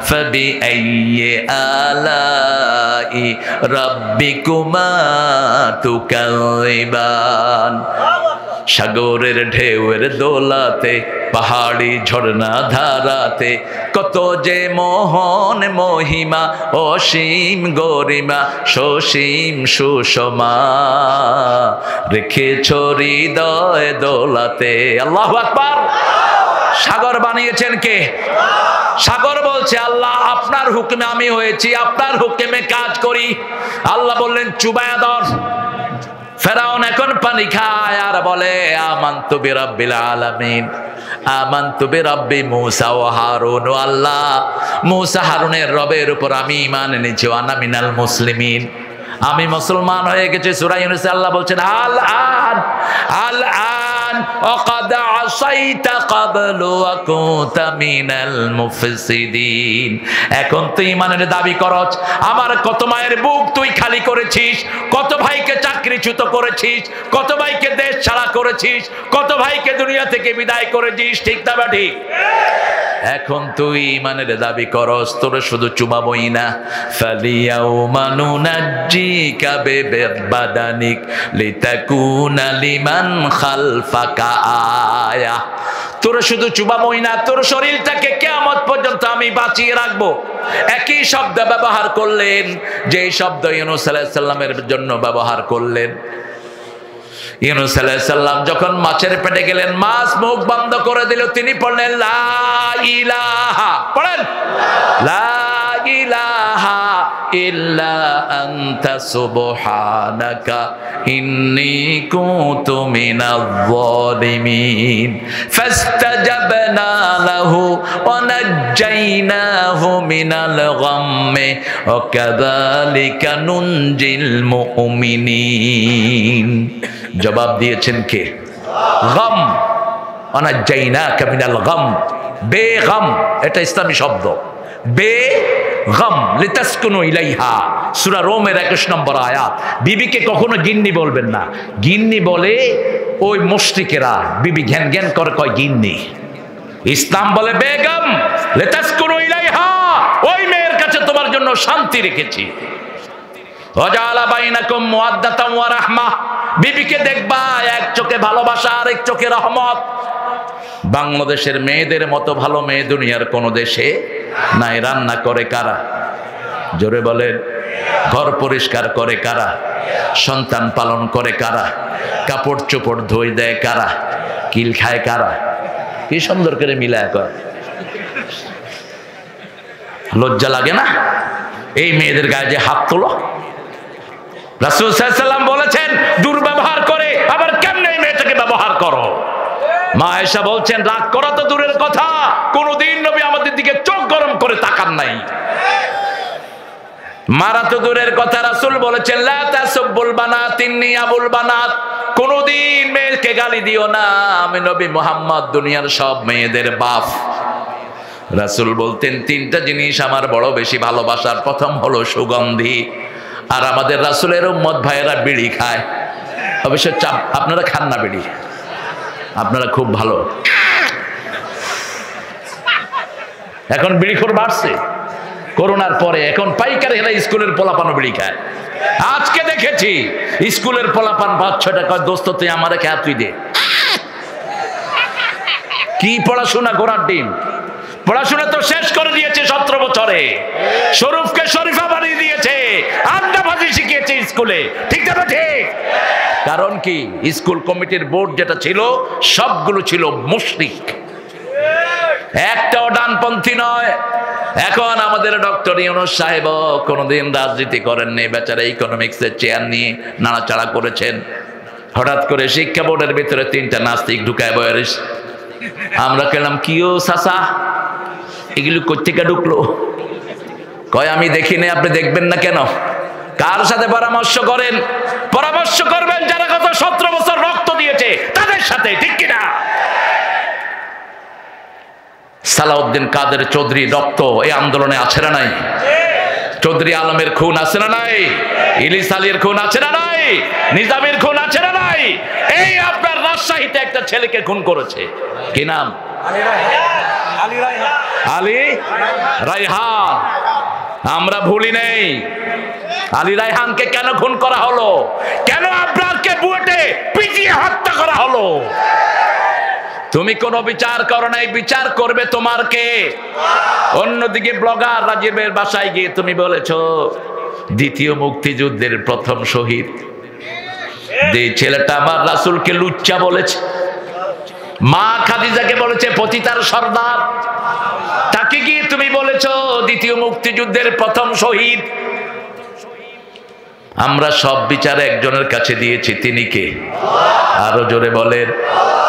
ফাবিআইয়ি আলাই রাব্বিকুমা তুকাযিবান। সাগরের ঢেউয়ের দোলাতে, পাহাড়ি ঝর্ণা ধারাতে, কত যে মোহন মহিমা, অসীম গরিমা, সসীম সুষমা রেখেছ হৃদয় দোলাতে। আল্লাহু আকবার। সাগর বানিয়েছেন কে? সাগর বলছে, আল্লাহ আপনার হুকুমে আমি হয়েছি, আপনার হুকুমে কাজ করি। আল্লাহ বললেন, চুবায়া ধর। ফেরাউন এখন পানি খায় আর বলে, আমানতু বিরাব্বিল আলামিন, আমানতু বিরাব্বি মুসা ওয়া হারুন। ও আল্লাহ, মুসা হারুনের রবের উপর আমি ঈমান এনেছি। আনা মিনাল মুসলিমিন, আমি মুসলমান হয়ে গেছি। সূরা ইউনূসে আল্লাহ বলছেন, আল আন আল আন ওয়াকাদ আসাইতা ক্বাবলু ওয়া কুনতা মিনাল মুফসিদিন। এখন তুই ঈমানের দাবি করছ। আমার কত মায়ের বুক তুই খালি করেছিস, কত ভাইকে চাকরিচ্যুত করেছিস, কত ভাইকে দেশ ছাড়া করেছিস, কত ভাইকে দুনিয়া থেকে বিদায় করেছিস, ঠিক না? ঠিক। এখন তুই ইমানের দাবি করস, তোর শুধু চুমাবই না। ফালিয়াউমা নুনাজ্জিকা বিবাদানিক লিতাকুনা লিমান খালফাকা আয়া। তোর শুধু চুমাবই না, তোর শরীরটাকে কিয়ামত পর্যন্ত আমি বাঁচিয়ে রাখবো। একই শব্দ ব্যবহার করলেন, যে শব্দ ইউনূস আলাইহিস সালামের জন্য ব্যবহার করলেন। ইউনূস আলাইহিস সালাম যখন মাছের পেটে গেলেন, মাছ মুখ বন্ধ করে দিল, তিনি পড়লেন লা ইলাহা, পড়েন লা ইলাহা ইল্লা আনতা সুবহানাকা ইন্নী কুনতু মিনাজ যালিমিন। ফাস্তাজাবনা লাহু ওয়া নাজ্জাইনাহু মিনাল গাম্মি ওয়া কাযালিকা নুনজিল মুমিনিন। জবাব দিয়েছেন কে? গাম। অনাজ্জাইনাকা মিনাল গাম, বেগম, এটা ইসলামী শব্দ। বেগম লিতাসকুনু ইলাইহা, সূরা রোমের 21 নম্বর আয়াত। বিবিকে কখনো গিন্নি বলবেন না। গিন্নি বলে ওই মুশরিকেরা, বিবি ঘ্যান ঘ্যান করে কয় গিন্নি। ইসলাম বলে বেগম লিতাসকুনু ইলাইহা, ওই মেয়ের কাছে তোমার জন্য শান্তি রেখেছি। ওয়াজাআলা বাইনাকুম মুওয়াদ্দাতান ওয়া রাহমাহ, বিবিকে দেখবা এক চোখে ভালোবাসা আর এক চোখে রহমত। বাংলাদেশের মেয়েদের মতো ভালো মেয়ে দুনিয়ার কোন দেশে নাই। রান্না করে কারা? জোরে বলেন। ঘর পরিষ্কার করে কারা? সন্তান পালন করে কারা? কাপড় চোপড় ধুয়ে দেয় কারা? কিল খায় কারা? কি সুন্দর করে মিলায় কর। লজ্জা লাগে না এই মেয়েদের গায়ে যে হাত তোলো? রাসূল সাল্লাল্লাহু আলাইহি ওয়াসাল্লাম বলেছেন দুর্ব্যবহার করে, আবার কেমনে এই মেয়েটাকে ব্যবহার করো। মা আয়েশা বলছেন রাগ করা তো দূরের কথা, কোনদিন নবী আমাদের দিকে চোখ গরম করে তাকান নাই। মারা তো দূরের কথা, রাসূল বলেছেন লা তাসুবুল বানাত ইন্নী আবুল বানাত, কোনদিন মেয়েকে গালি দিও না, আমি নবী মুহাম্মদ দুনিয়ার সব মেয়েদের বাপ। রাসূল বলতেন তিনটা জিনিস আমার বড় বেশি ভালোবাসার, প্রথম হলো সুগন্ধি। আর আমাদের রাসূলের উম্মত ভাইয়েরা বিড়ি খায়। অবশ্য আপনারা খান না বিড়ি, আপনারা খুব ভালো। এখন বিড়িখোর বাড়ছে করোনার পরে, এখন পাইকারি এরা স্কুলের পোলাপানও বিড়ি খায়। আজকে দেখেছি স্কুলের পোলাপান 5-6 টাকা, দোস্ত তুই আমারে খেয়া তুই দে। কি পড়াশোনা গোড়ার ডিম, পড়াশোনা তো শেষ করে দিয়েছে 17 বছরে। শরীফকে শরীফা বানিয়ে দিয়েছে, আড্ডাবাজি শিখিয়েছে স্কুলে, ঠিক না? ঠিক। কারণ কি, স্কুল কমিটির বোর্ড যেটা ছিল সবগুলো ছিল মুশরিক, একটাও ডানপন্থী নয়। এখন আমাদের ডক্টর ইউনূস সাহেব কোনোদিন রাজনীতি করেননি, বেচারা ইকোনমিক্সের চেয়ার নিয়ে নাড়াচাড়া করেছেন। হঠাৎ করে শিক্ষা বোর্ডের ভিতরে 3টা নাস্তিক ঢুকায় বয়ারিস। আমরা কেলাম কিও চাচা এগুলো কোত্থেকে ঢুকলো? কয় আমি দেখিনি, আপনি দেখবেন না কেন? কার সাথে পরামর্শ করেন? পরামর্শ করবেন যারা গত 17 বছর রক্ত দিয়েছে তাদের সাথে, ঠিক কিনা? সালাউদ্দিন কাদের চৌধুরী রক্ত এই আন্দোলনে আছে না নাই? চৌধুরী আলমের খুন আছে না নাই? ইলিস আলীর খুন আছে না নাই? নিজামের খুন আছে না নাই? এই আপনার রাজশাহীতে একটা ছেলেকে খুন করেছে, কি নাম? আলী রায়হান। আমরা ভুলি নেই আলী রায়হানকে কেন খুন করা হলো, কেন আপনাকে বুয়েটে পিটিয়ে হত্যা করা হলো। তুমি কোন বিচার করো নাই, বিচার করবে তোমার কে? অন্যদিকে ব্লগার রাজীবের বাসায় গিয়ে তুমি বলেছ দ্বিতীয় মুক্তিযুদ্ধের প্রথম শহীদ, যে ছেলেটা আমার রাসূলকে লুচ্চা বলেছে, মা খাদিজাকে বলেছে পতিতার সর্দার, তাকে গিয়ে তুমি বলেছ দ্বিতীয় মুক্তিযুদ্ধের প্রথম শহীদ। আমরা সব বিচার একজনের কাছে দিয়েছি, তিনি কে? আরো জোরে বলেন।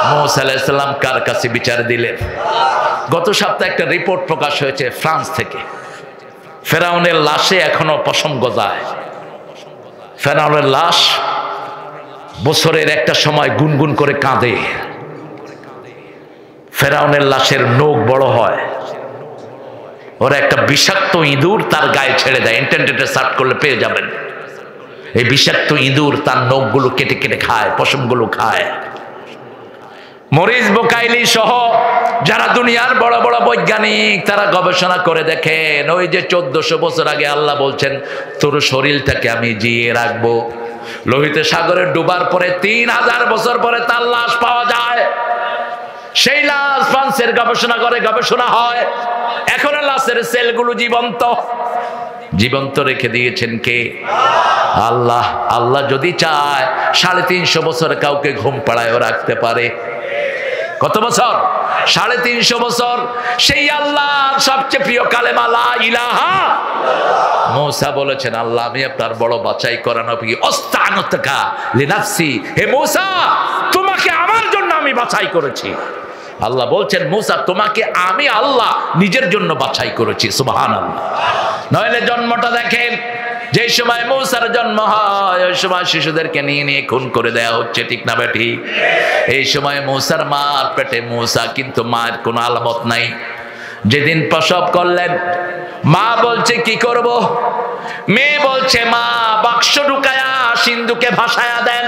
মুসা আলাইহিস সালাম কার কাছে বিচার দিলেন? গত সপ্তাহে একটা রিপোর্ট প্রকাশ হয়েছে ফ্রান্স থেকে, ফেরাউনের লাশে এখনো পশম গজায়। ফেরাউনের লাশ বছরের একটা সময় গুনগুন করে কাঁদে। ফেরাউনের লাশের নখ বড় হয়, ওরা একটা বিষাক্ত ইঁদুর তার গায়ে ছেড়ে দেয়, ইন্টারনেটে সার্চ করলে পেয়ে যাবেন। এই বিষাক্ত ইঁদুর তার নখগুলো কেটে কেটে খায়, পশমগুলো খায়। মরিস বুকাইলি সহ যারা দুনিয়ার বড় বড় বৈজ্ঞানিক তারা গবেষণা করে দেখেন, ওই যে 1400 বছর আগে আল্লাহ বলছেন তোর শরীরটাকে আমি জিয়ে রাখবো, লোহিত সাগরে ডুবার পরে 3000 বছর পরে তার লাশ পাওয়া যায়। সেই লাশ ফ্রান্সের গবেষণা করে গবেষণা হয়, এখন লাশের সেলগুলো জীবন্ত। জীবন্ত রেখে দিয়েছেন কে? আল্লাহ। আল্লাহ যদি চায় 350 বছর কাউকে ঘুম পাড়ায়ও রাখতে পারে। কত বছর? 350 বছর। সেই আল্লাহর সবচেয়ে প্রিয় কালেমা লা ইলাহা। মূসা বলেছেন আল্লাহ আমি আপনার বড় বাছাই করা নবী, আস্তাগফিরুকা লিনাফসি, হে মূসা তোমাকে আমার জন্য আমি বাছাই করেছি। আল্লাহ বলছেন মূসা তোমাকে আমি আল্লাহ নিজের জন্য বাছাই করেছি। সুবহানাল্লাহ। নইলে জন্মটা দেখেন, যে সময় মূসার জন্ম হয় ওই সময় শিশুদেরকে নিয়ে নিয়ে খুন করে দেয়া হচ্ছে, ঠিক না বেটি? এই সময় মূসার মার পেটে মূসা, কিন্তু মায়ের কোনো আলামত নাই। যেদিন প্রসব করলেন মা বলছে কি করব, মেয়ে বলছে মা বাক্স ঢুকায়া সিন্ধুকে ভাসায়া দেন।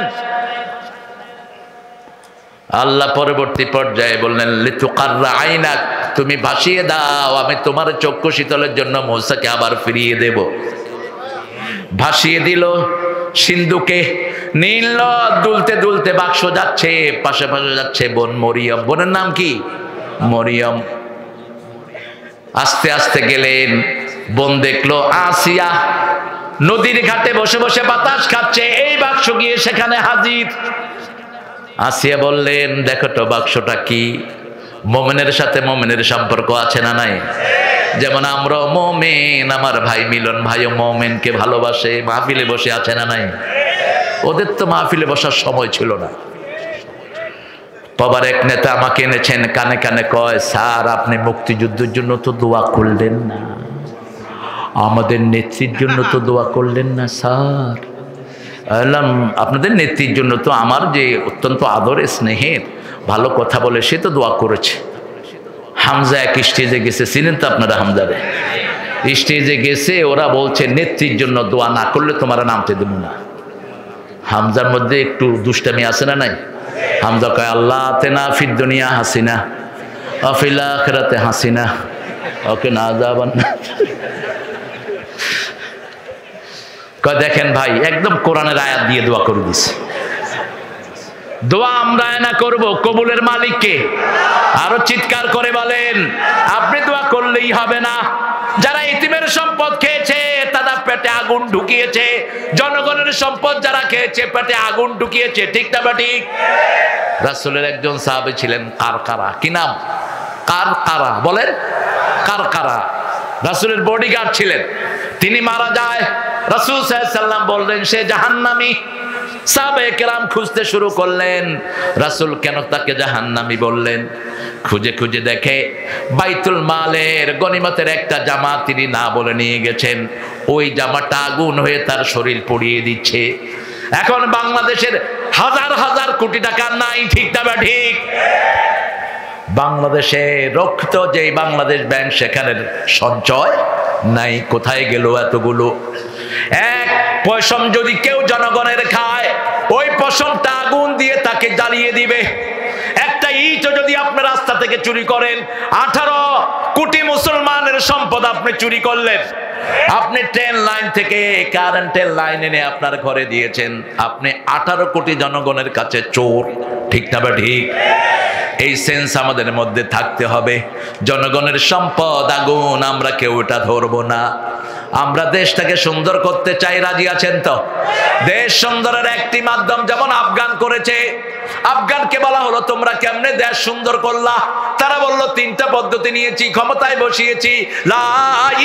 আল্লাহ পরবর্তী পর্যায়ে বললেন লিতুকাররা আইনাক, তুমি ভাসিয়ে দাও, আমি তোমার চক্ষু শীতলের জন্য মূসাকে আবার ফিরিয়ে দেব। ভাসিয়ে দিল সিন্ধুকে, নীল দুলতে দুলতে বাক্স যাচ্ছে, পাশে পাশে যাচ্ছে বোন মরিয়ম। বোনের নাম কি? মরিয়ম। আস্তে আস্তে গেলেন, বোন দেখলো আসিয়া নদীর ঘাটে বসে বসে বাতাস খাচ্ছে, এই বাক্স গিয়ে সেখানে হাজির। আসিয়া বললেন দেখো তো বাক্সটা কি? মোমেনের সাথে মোমেনের সম্পর্ক আছে না নাই? যেমন আমরা মোমেন, আমার ভাই মিলন ভাইও মোমেনকে ভালোবাসে, মাহফিলে বসে আছে না নাই? ওদের তো মাহফিলে বসার সময় ছিল না। বাবার এক নেতা আমাকে এনেছেন, কানে কানে কয় স্যার আপনি মুক্তিযুদ্ধের জন্য তো দোয়া করলেন না, আমাদের নেত্রীর জন্য তো দোয়া করলেন না স্যার। বললাম আপনাদের নেত্রীর জন্য তো আমার যে অত্যন্ত আদরের স্নেহের ভালো কথা বলে সে তো দোয়া করেছে। হামজা এক স্টেজে গেছে, চিনেন তো আপনারা হামজারে? স্টেজে গেছে, ওরা বলছে নেত্রীর জন্য দোয়া না করলে তোমারা নামতে দেবো না। হামজার মধ্যে একটু দুষ্টামি আছে না নাই? হামজা কয় আল্লাহ আতিনা ফিদ দুনিয়া হাসিনা ওয়া ফিল আখিরাতি হাসিনা ওয়া কিনা আযাবান। কয় দেখেন ভাই একদম কোরআনের আয়াত দিয়ে দোয়া করে দিছে। দোয়া আমরা না করব, কবুলের মালিক কে? আরো চিৎকার করে বলেন, আপনি দোয়া করলেই হবে না। যারা ইতিমের সম্পদ খেয়েছে তারা পেটে আগুন ঢুকিয়েছে, জনগণের সম্পদ যারা খেয়েছে পেটে আগুন ঢুকিয়েছে, ঠিক না বা ঠিক? রাসূলের একজন সাহাবী ছিলেন কারকারা। কি নাম? কারকারা। বলেন কারকারা। রাসূলের বডিগার্ড ছিলেন। তিনি মারা যায়, রাসূল সাল্লাল্লাহু আলাইহি ওয়াসাল্লাম বললেন সে জাহান্নামী। সাহাবায়ে কেরাম খুঁজতে শুরু করলেন রাসূল কেন তাকে জাহান্নামী বললেন। খুঁজে খুঁজে দেখে বাইতুল মালের গনিমতের একটা জামা তিনি না বলে নিয়ে গেছেন, ওই জামাটা আগুন হয়ে তার শরীর পুড়িয়ে দিচ্ছে। এখন বাংলাদেশের হাজার হাজার কোটি টাকা নাই, ঠিক না বা ঠিক? বাংলাদেশে রক্ত যে বাংলাদেশ ব্যাংক সেখানে সঞ্চয় নাই, কোথায় গেল এতগুলো? এক পয়সম যদি কেউ জনগণের খায় ওই পশমটা আগুন দিয়ে তাকে জ্বালিয়ে দিবে। একটা ইট যদি আপনি রাস্তা থেকে চুরি করেন, 18 কোটি মুসলমানের সম্পদ আপনি চুরি করলেন। আপনি ট্রেন লাইন থেকে কারেন্টের লাইন এনে আপনার ঘরে দিয়েছেন, আপনি 18 কোটি জনগণের কাছে চোর, ঠিক না বা ঠিক? এই সেন্স আমাদের মধ্যে থাকতে হবে। জনগণের সম্পদ আগুন, আমরা কেউ এটা ধরবো না। আমরা দেশটাকে সুন্দর করতে চাই, রাজি আছেন তো? দেশ সুন্দরের একটি মাধ্যম যেমন আফগান করেছে। আফগানকে বলা হলো তোমরা কেমনে দেশ সুন্দর করলা? তারা বলল 3টা পদ্ধতি নিয়েছি, ক্ষমতায় বসিয়েছি। লা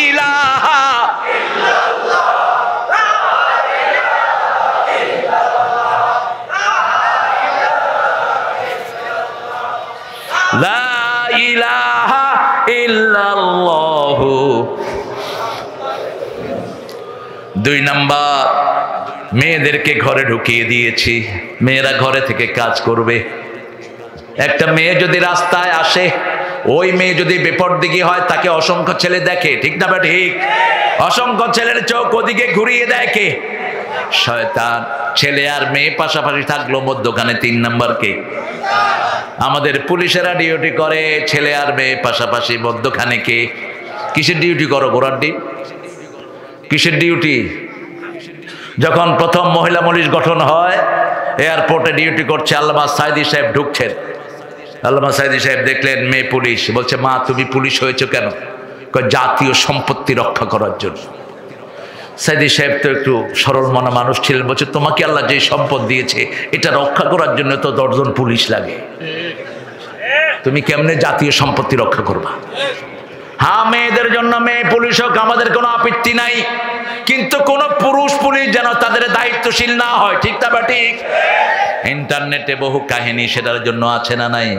ইলাহা ইল্লাল্লাহ, লা ইলাহা ইল্লাল্লাহ। 2 নাম্বার, মেয়েদেরকে ঘরে ঢুকিয়ে দিয়েছি, মেয়েরা ঘরে থেকে কাজ করবে। একটা মেয়ে যদি রাস্তায় আসে, ওই মেয়ে যদি বেপরদিগী হয় তাকে অসংখ্য ছেলে দেখে, ঠিক না বা ঠিক? অসংখ্য ছেলের চোখ ওদিকে ঘুরিয়ে দেখে শয়তান। ছেলে আর মেয়ে পাশাপাশি থাকলো, মধ্যখানে 3 নাম্বার কে? আমাদের পুলিশেরা ডিউটি করে, ছেলে আর মেয়ে পাশাপাশি মধ্যখানে কে? কিসের ডিউটি করো? ঘোড়ার ডিম? কিসের ডিউটি? যখন প্রথম মহিলা পুলিশ গঠন হয়, এয়ারপোর্টে ডিউটি করছে আল্লামা সাইদি সাহেব ঢুকছেন। আল্লামা সাইদি সাহেব দেখলেন মেয়ে পুলিশ, বলছে মা তুমি পুলিশ হয়েছো কেন? কয় জাতীয় সম্পত্তি রক্ষা করার জন্য। সাইদি সাহেব তো একটু সরল মনা মানুষ ছিলেন, বলছে তোমাকে আল্লাহ যে সম্পদ দিয়েছে এটা রক্ষা করার জন্য তো 10 জন পুলিশ লাগে, তুমি কেমনে জাতীয় সম্পত্তি রক্ষা করবা? হ্যাঁ, মেয়েদের জন্য মেয়ে পুলিশ হোক, আমাদের কোনো আপত্তি নাই, কিন্তু কোন পুরুষ পুলিশ যেন তাদের দায়িত্বশীল না হয়। ঠিক তা বা ঠিক? ইন্টারনেটে বহু কাহিনী সেটার জন্য আছে না নাই?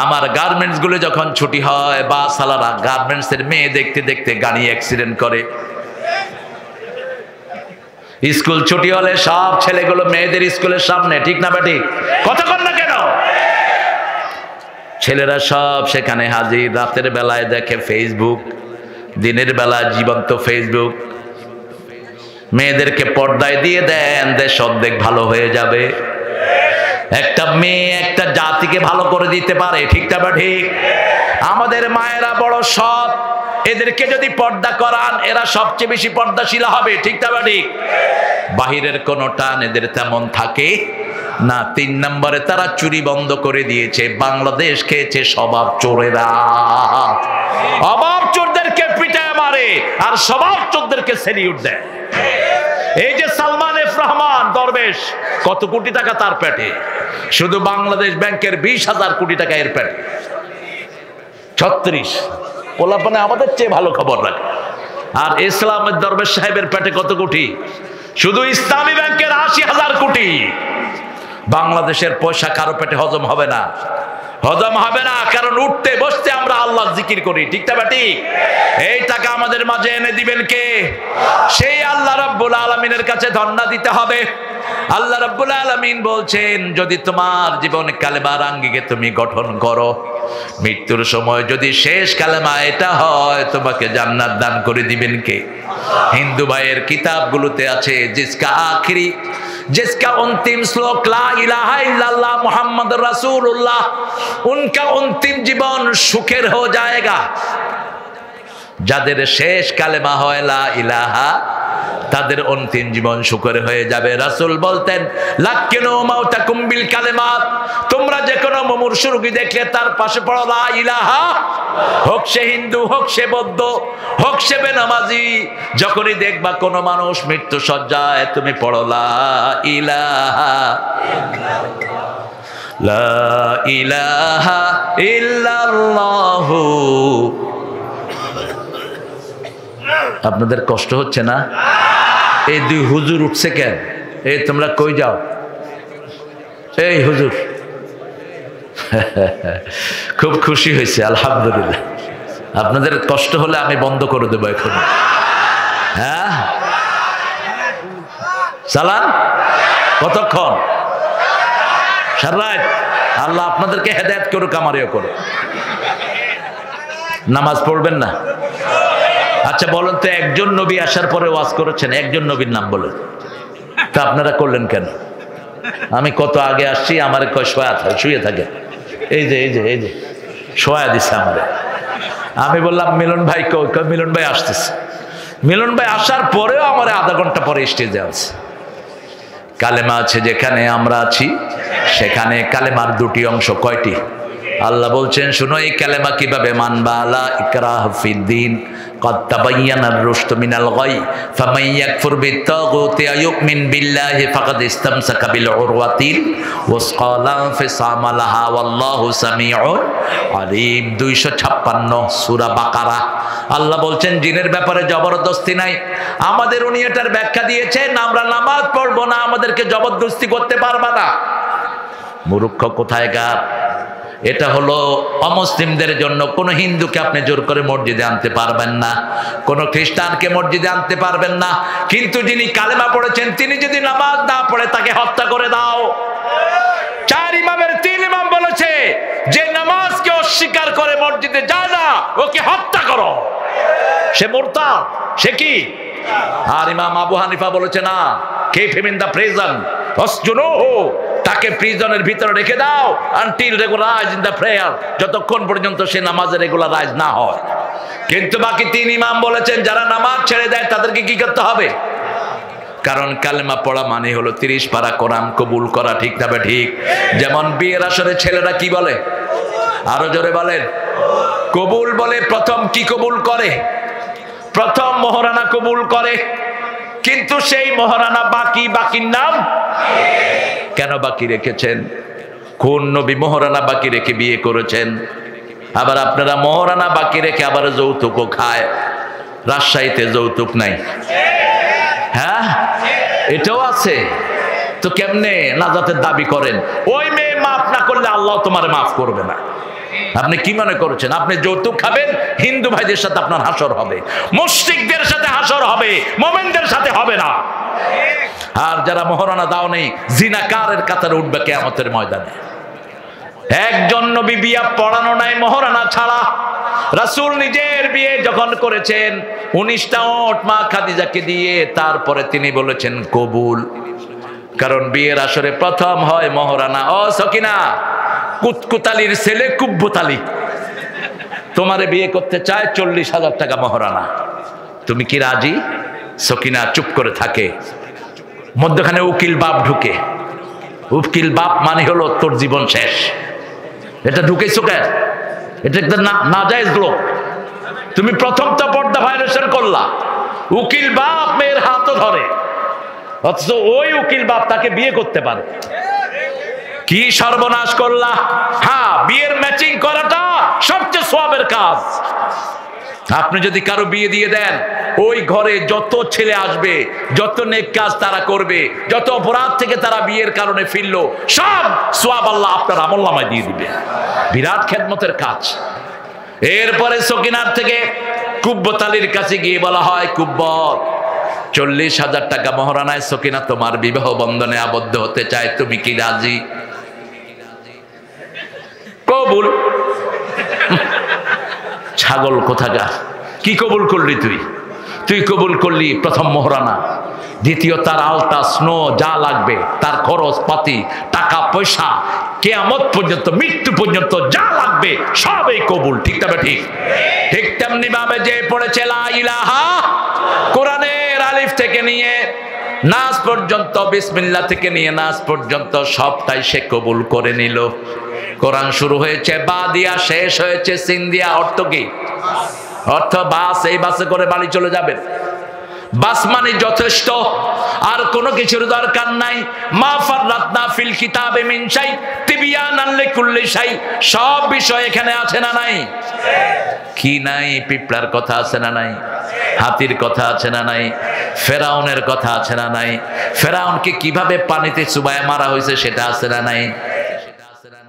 আমার গার্মেন্টস গুলো যখন ছুটি হয়, বাসওয়ালারা গার্মেন্টস এর মেয়ে দেখতে দেখতে গাড়ি অ্যাক্সিডেন্ট করে। স্কুল ছুটি হলে সব ছেলেগুলো মেয়েদের স্কুলের সামনে, ঠিক না বেটি? কতক্ষণ না কেন? ছেলেরা সব সেখানে হাজির। রাতের বেলায় দেখে ফেসবুক, দিনের বেলা জীবন্ত ফেসবুক। মেয়েদেরকে পর্দায় দিয়ে দেন, দেশ অর্ধেক ভালো হয়ে যাবে। একটা মেয়ে একটা জাতিকে ভালো করে দিতে পারে, ঠিক না বা ঠিক? আমাদের মায়েরা বড় সৎ, এদেরকে যদি পর্দা করান এরা সবচেয়ে বেশি পর্দাশীল হবে, ঠিক না বা ঠিক? বাহিরের কোন টান এদের তেমন থাকে না। 3 নম্বরে তারা চুরি বন্ধ করে দিয়েছে। বাংলাদেশ খেয়েছে স্বভাব চোরেরা। অভাব চোরদেরকে পিটায় মারে আর স্বভাব চোরদেরকে সেলিউট দেয়। এই যে সালমান এফ রহমান দরবেশ, কত কোটি টাকা তার পেটে? শুধু বাংলাদেশ ব্যাংকের 20,000 কোটি টাকা এর পেটে। 36 পোলাপানে আমাদের চেয়ে ভালো খবর রাখে। আর ইসলামের দরবেশ সাহেবের পেটে কত কোটি? শুধু ইসলামী ব্যাংকের 80,000 কোটি। বাংলাদেশের পয়সা কারো পেটে হজম হবে না, হজম হবে না, কারণ উঠতে বসতে আমরা আল্লাহ জিকির করি, ঠিক না ঠিক? এই টাকা আমাদের মাঝে এনে দিবেন কে? সেই আল্লাহ রাব্বুল আলামিনের কাছে ধন্না দিতে হবে। আল্লাহ রাব্বুল আলামিন বলছেন, যদি তোমার জীবন কালেমার আঙ্গিকে তুমি গঠন করো, মৃত্যুর সময় যদি শেষ কালেমা এটা হয়, তোমাকে জান্নাত দান করে দিবেন কে? হিন্দু ভাইয়ের কিতাবগুলোতে আছে, जिसका अंतिम श्लोक ला इलाहा इल्लल्लाह मुहम्मद रसूलुल्लाह, उनका अंतिम जीवन सुखेर हो जाएगा। যাদের শেষ কালেমা হয় লা ইলাহা, তাদের অন্তিম জীবন সুখের হয়ে যাবে। রাসূল বলতেন, লাক্কিনু মাউতাকুম বিল কালিমাত, তোমরা যে কোনো মুমূর্ষু রোগী দেখলে তার পাশে পড়ো লা ইলাহা। হোক সে হিন্দু, হোক সে বৌদ্ধ, হোক সে বেনামাজি, যখনই দেখবা কোনো মানুষ মৃত্যু সজ্জায়, তুমি পড়ো লা ইলাহা লা ইলাহা ইল্লাল্লাহু। আপনাদের কষ্ট হচ্ছে না? এই 2 হুজুর উঠছে কেন? এই তোমরা কই যাও? এই হুজুর খুব খুশি হয়েছে, আলহামদুলিল্লাহ। আপনাদের কষ্ট হলে আমি বন্ধ করে দেবো এখন। হ্যাঁ, চালান। কতক্ষণ? সারা রাত। আল্লাহ আপনাদেরকে হেদায়েত করুক, আমারও করুক। নামাজ পড়বেন না? আচ্ছা বলেন তো, একজন নবী আসার পরে ওয়াজ করেছেন, একজন নবীর নাম বলেন তা আপনারা করলেন কেন? আমি কত আগে আসছি, আমার কয় শুয়ে থাকে, এই যে এই যে এই যে শোয়া দিচ্ছে আমারে। আমি বললাম মিলন ভাই কই? মিলন ভাই আসতেছে। মিলন ভাই আসার পরেও আমার আধা ঘন্টা পরে স্টেজে আছে। কালেমা আছে যেখানে আমরা আছি, সেখানে কালেমার 2টি অংশ। কয়টি? আল্লাহ বলছেন, শুনো এই কালেমা কিভাবে মানবা। লা ইকরাহা ফিদ্দিন قد تبين الرشد من الغي فمن يكفر بالطاغوت ويؤمن بالله فقد استمسك بالعروة الوثقى لا انفصام لها والله سميع عليم। 256 সূরা বাকারা। আল্লাহ বলছেন, জিনের ব্যাপারে জবরদস্তি নাই। আমাদের উনি এটার ব্যাখ্যা দিয়েছেন, আমরা নামাজ পড়বো না, আমাদেরকে জবরদস্তি করতে পারবা না। মূর্খ কোথায়কার! এটা হলো অমুসলিমদের জন্য। কোন হিন্দুকে আপনি জোর করে মসজিদে আনতে পারবেন না, কোন খ্রিস্টানকে মসজিদে আনতে পারবেন না, কিন্তু যিনি কালেমা পড়েছেন তিনি যদি নামাজ না পড়ে তাকে হত্যা করে দাও। 4 ইমামের 3 ইমাম বলেছে, যে নামাজকে অস্বীকার করে মসজিদে যায় না ওকে হত্যা করো, সে মুরতাদ, সে কি? আর ইমাম আবু হানিফা বলেছে, না, keep him in the prison, আসজুনুহু, তাকে প্রিজনের ভিতরে রেখে দাও until regularise in the prayer, যতক্ষণ পর্যন্ত সে নামাজে রেগুলারাইজ না হয়। কিন্তু বাকি 3 ইমাম বলেছেন যারা নামাজ ছেড়ে দেয় তাদেরকে কি করতে হবে? কারণ কালেমা পড়া মানে হলো 30 পারা কোরআন কবুল করা, ঠিক না ঠিক? যেমন বিয়ের আসরে ছেলেরা কি বলে, আরো জোরে বলেন, কবুল বলে। প্রথম কি কবুল করে? প্রথম মোহরানা কবুল করে। কিন্তু সেই মোহরানা বাকির নাম কেন বাকি রেখেছেন? কোন নবী মোহরানা বাকি রেখে বিয়ে করেছেন? আবার আপনারা মোহরানা বাকি রেখে আবার যৌতুকও খায়। রাজশাহীতে যৌতুক নাই? হ্যাঁ, এটাও আছে। তো কেমনে নাজাতের দাবি করেন? ওই মেয়ে মাফ না করলে আল্লাহ তোমার মাফ করবে না। আপনি কি মনে করছেন আপনি যৌতুক খাবেন? হিন্দু ভাইদের সাথে আপনার হাসর হবে, মুশরিকদের সাথে হাসর হবে, মুমিনদের সাথে হবে না। আর যারা মোহরানা দাও নেই, জিনাকারের কাতারে উঠবে কিয়ামতের ময়দানে। একজন নবী বিয়া পড়ানো নাই মোহরানা ছাড়া। রাসূল নিজের বিয়ে যখন করেছেন 19টা ওট মা খাদিজাকে দিয়ে, তারপরে তিনি বলেছেন কবুল। কারণ বিয়ের আসরে প্রথম হয় মোহরানা। ও সকিনা, কুতকুতালির ছেলে কুব্বুতালি তোমারে বিয়ে করতে চায়, 40,000 টাকা মোহরানা, তুমি কি রাজি? সকিনা চুপ করে থাকে। মধ্যখানে উকিল বাপ ঢুকে। উকিল বাপ মানে হলো তোর জীবন শেষ। এটা ঢুকেছো কেন? এটা একটা নাজায়েজ লোক। তুমি প্রথম তো পর্দা ভায়োলেশন করলা। উকিল বাপ মেয়ের হাতও ধরে, অথচ ওই উকিল বাপ তাকে বিয়ে করতে পারে। কি সর্বনাশ করলা! হ্যাঁ, বিয়ের ম্যাচিং করাটা সবচেয়ে সওয়াবের কাজ। আপনি যদি কারো বিয়ে দিয়ে দেন, ওই ঘরে যত ছেলে আসবে, যত নেক কাজ তারা করবে, যত অপরাধ থেকে তারা বিয়ের কারণে ফিরলো, সব সওয়াব আল্লাহ আপনার আমলনামায় দিয়ে দিবে। বিরাট খেদমতের কাজ। এরপরে সকিনার থেকে কুব্বত আলীর কাছে গিয়ে বলা হয়, কুব্বত, 40,000 টাকা মোহরানায় সকিনা তোমার বিবাহ বন্ধনে আবদ্ধ হতে চায়, তুমি কি রাজি? কবুল। ছাগল কোথাকার! কি কবুল করলি তুই? তুই কবুল করলি প্রথম মোহরানা, দ্বিতীয় তার আলতা স্নো যা লাগবে, তার খরচ পাতি, টাকা পয়সা, কিয়ামত পর্যন্ত, মৃত্যু পর্যন্ত যা লাগবে সবই কবুল, ঠিক তবে ঠিক? ঠিক তেমনি ভাবে যে পড়েছে লা ইলাহা, কোরআনের আলিফ থেকে নিয়ে নাস পর্যন্ত, বিসমিল্লাহ থেকে নিয়ে নাস পর্যন্ত সবটাই সে কবুল করে নিল। কোরআন শুরু হয়েছে বা দিয়া, শেষ হয়েছে সিন দিয়া। অর্থ কি? অর্থ বাস। এই বাসে করে বাড়ি চলে যাবেন। বাস মানে যথেষ্ট, আর কোনো কিছুর দরকার নাই। মা ফাররাতনা ফিল কিতাবে মিন শাই তিবিয়ানান লিকুল্লি শাই। সব বিষয় এখানে আছে না নাই? কি নাই? পিঁপড়ার কথা আছে না নাই? হাতির কথা আছে না নাই? ফেরাউনের কথা আছে না নাই? ফেরাউনকে কিভাবে পানিতে চুবায় মারা হয়েছে সেটা আছে না নাই?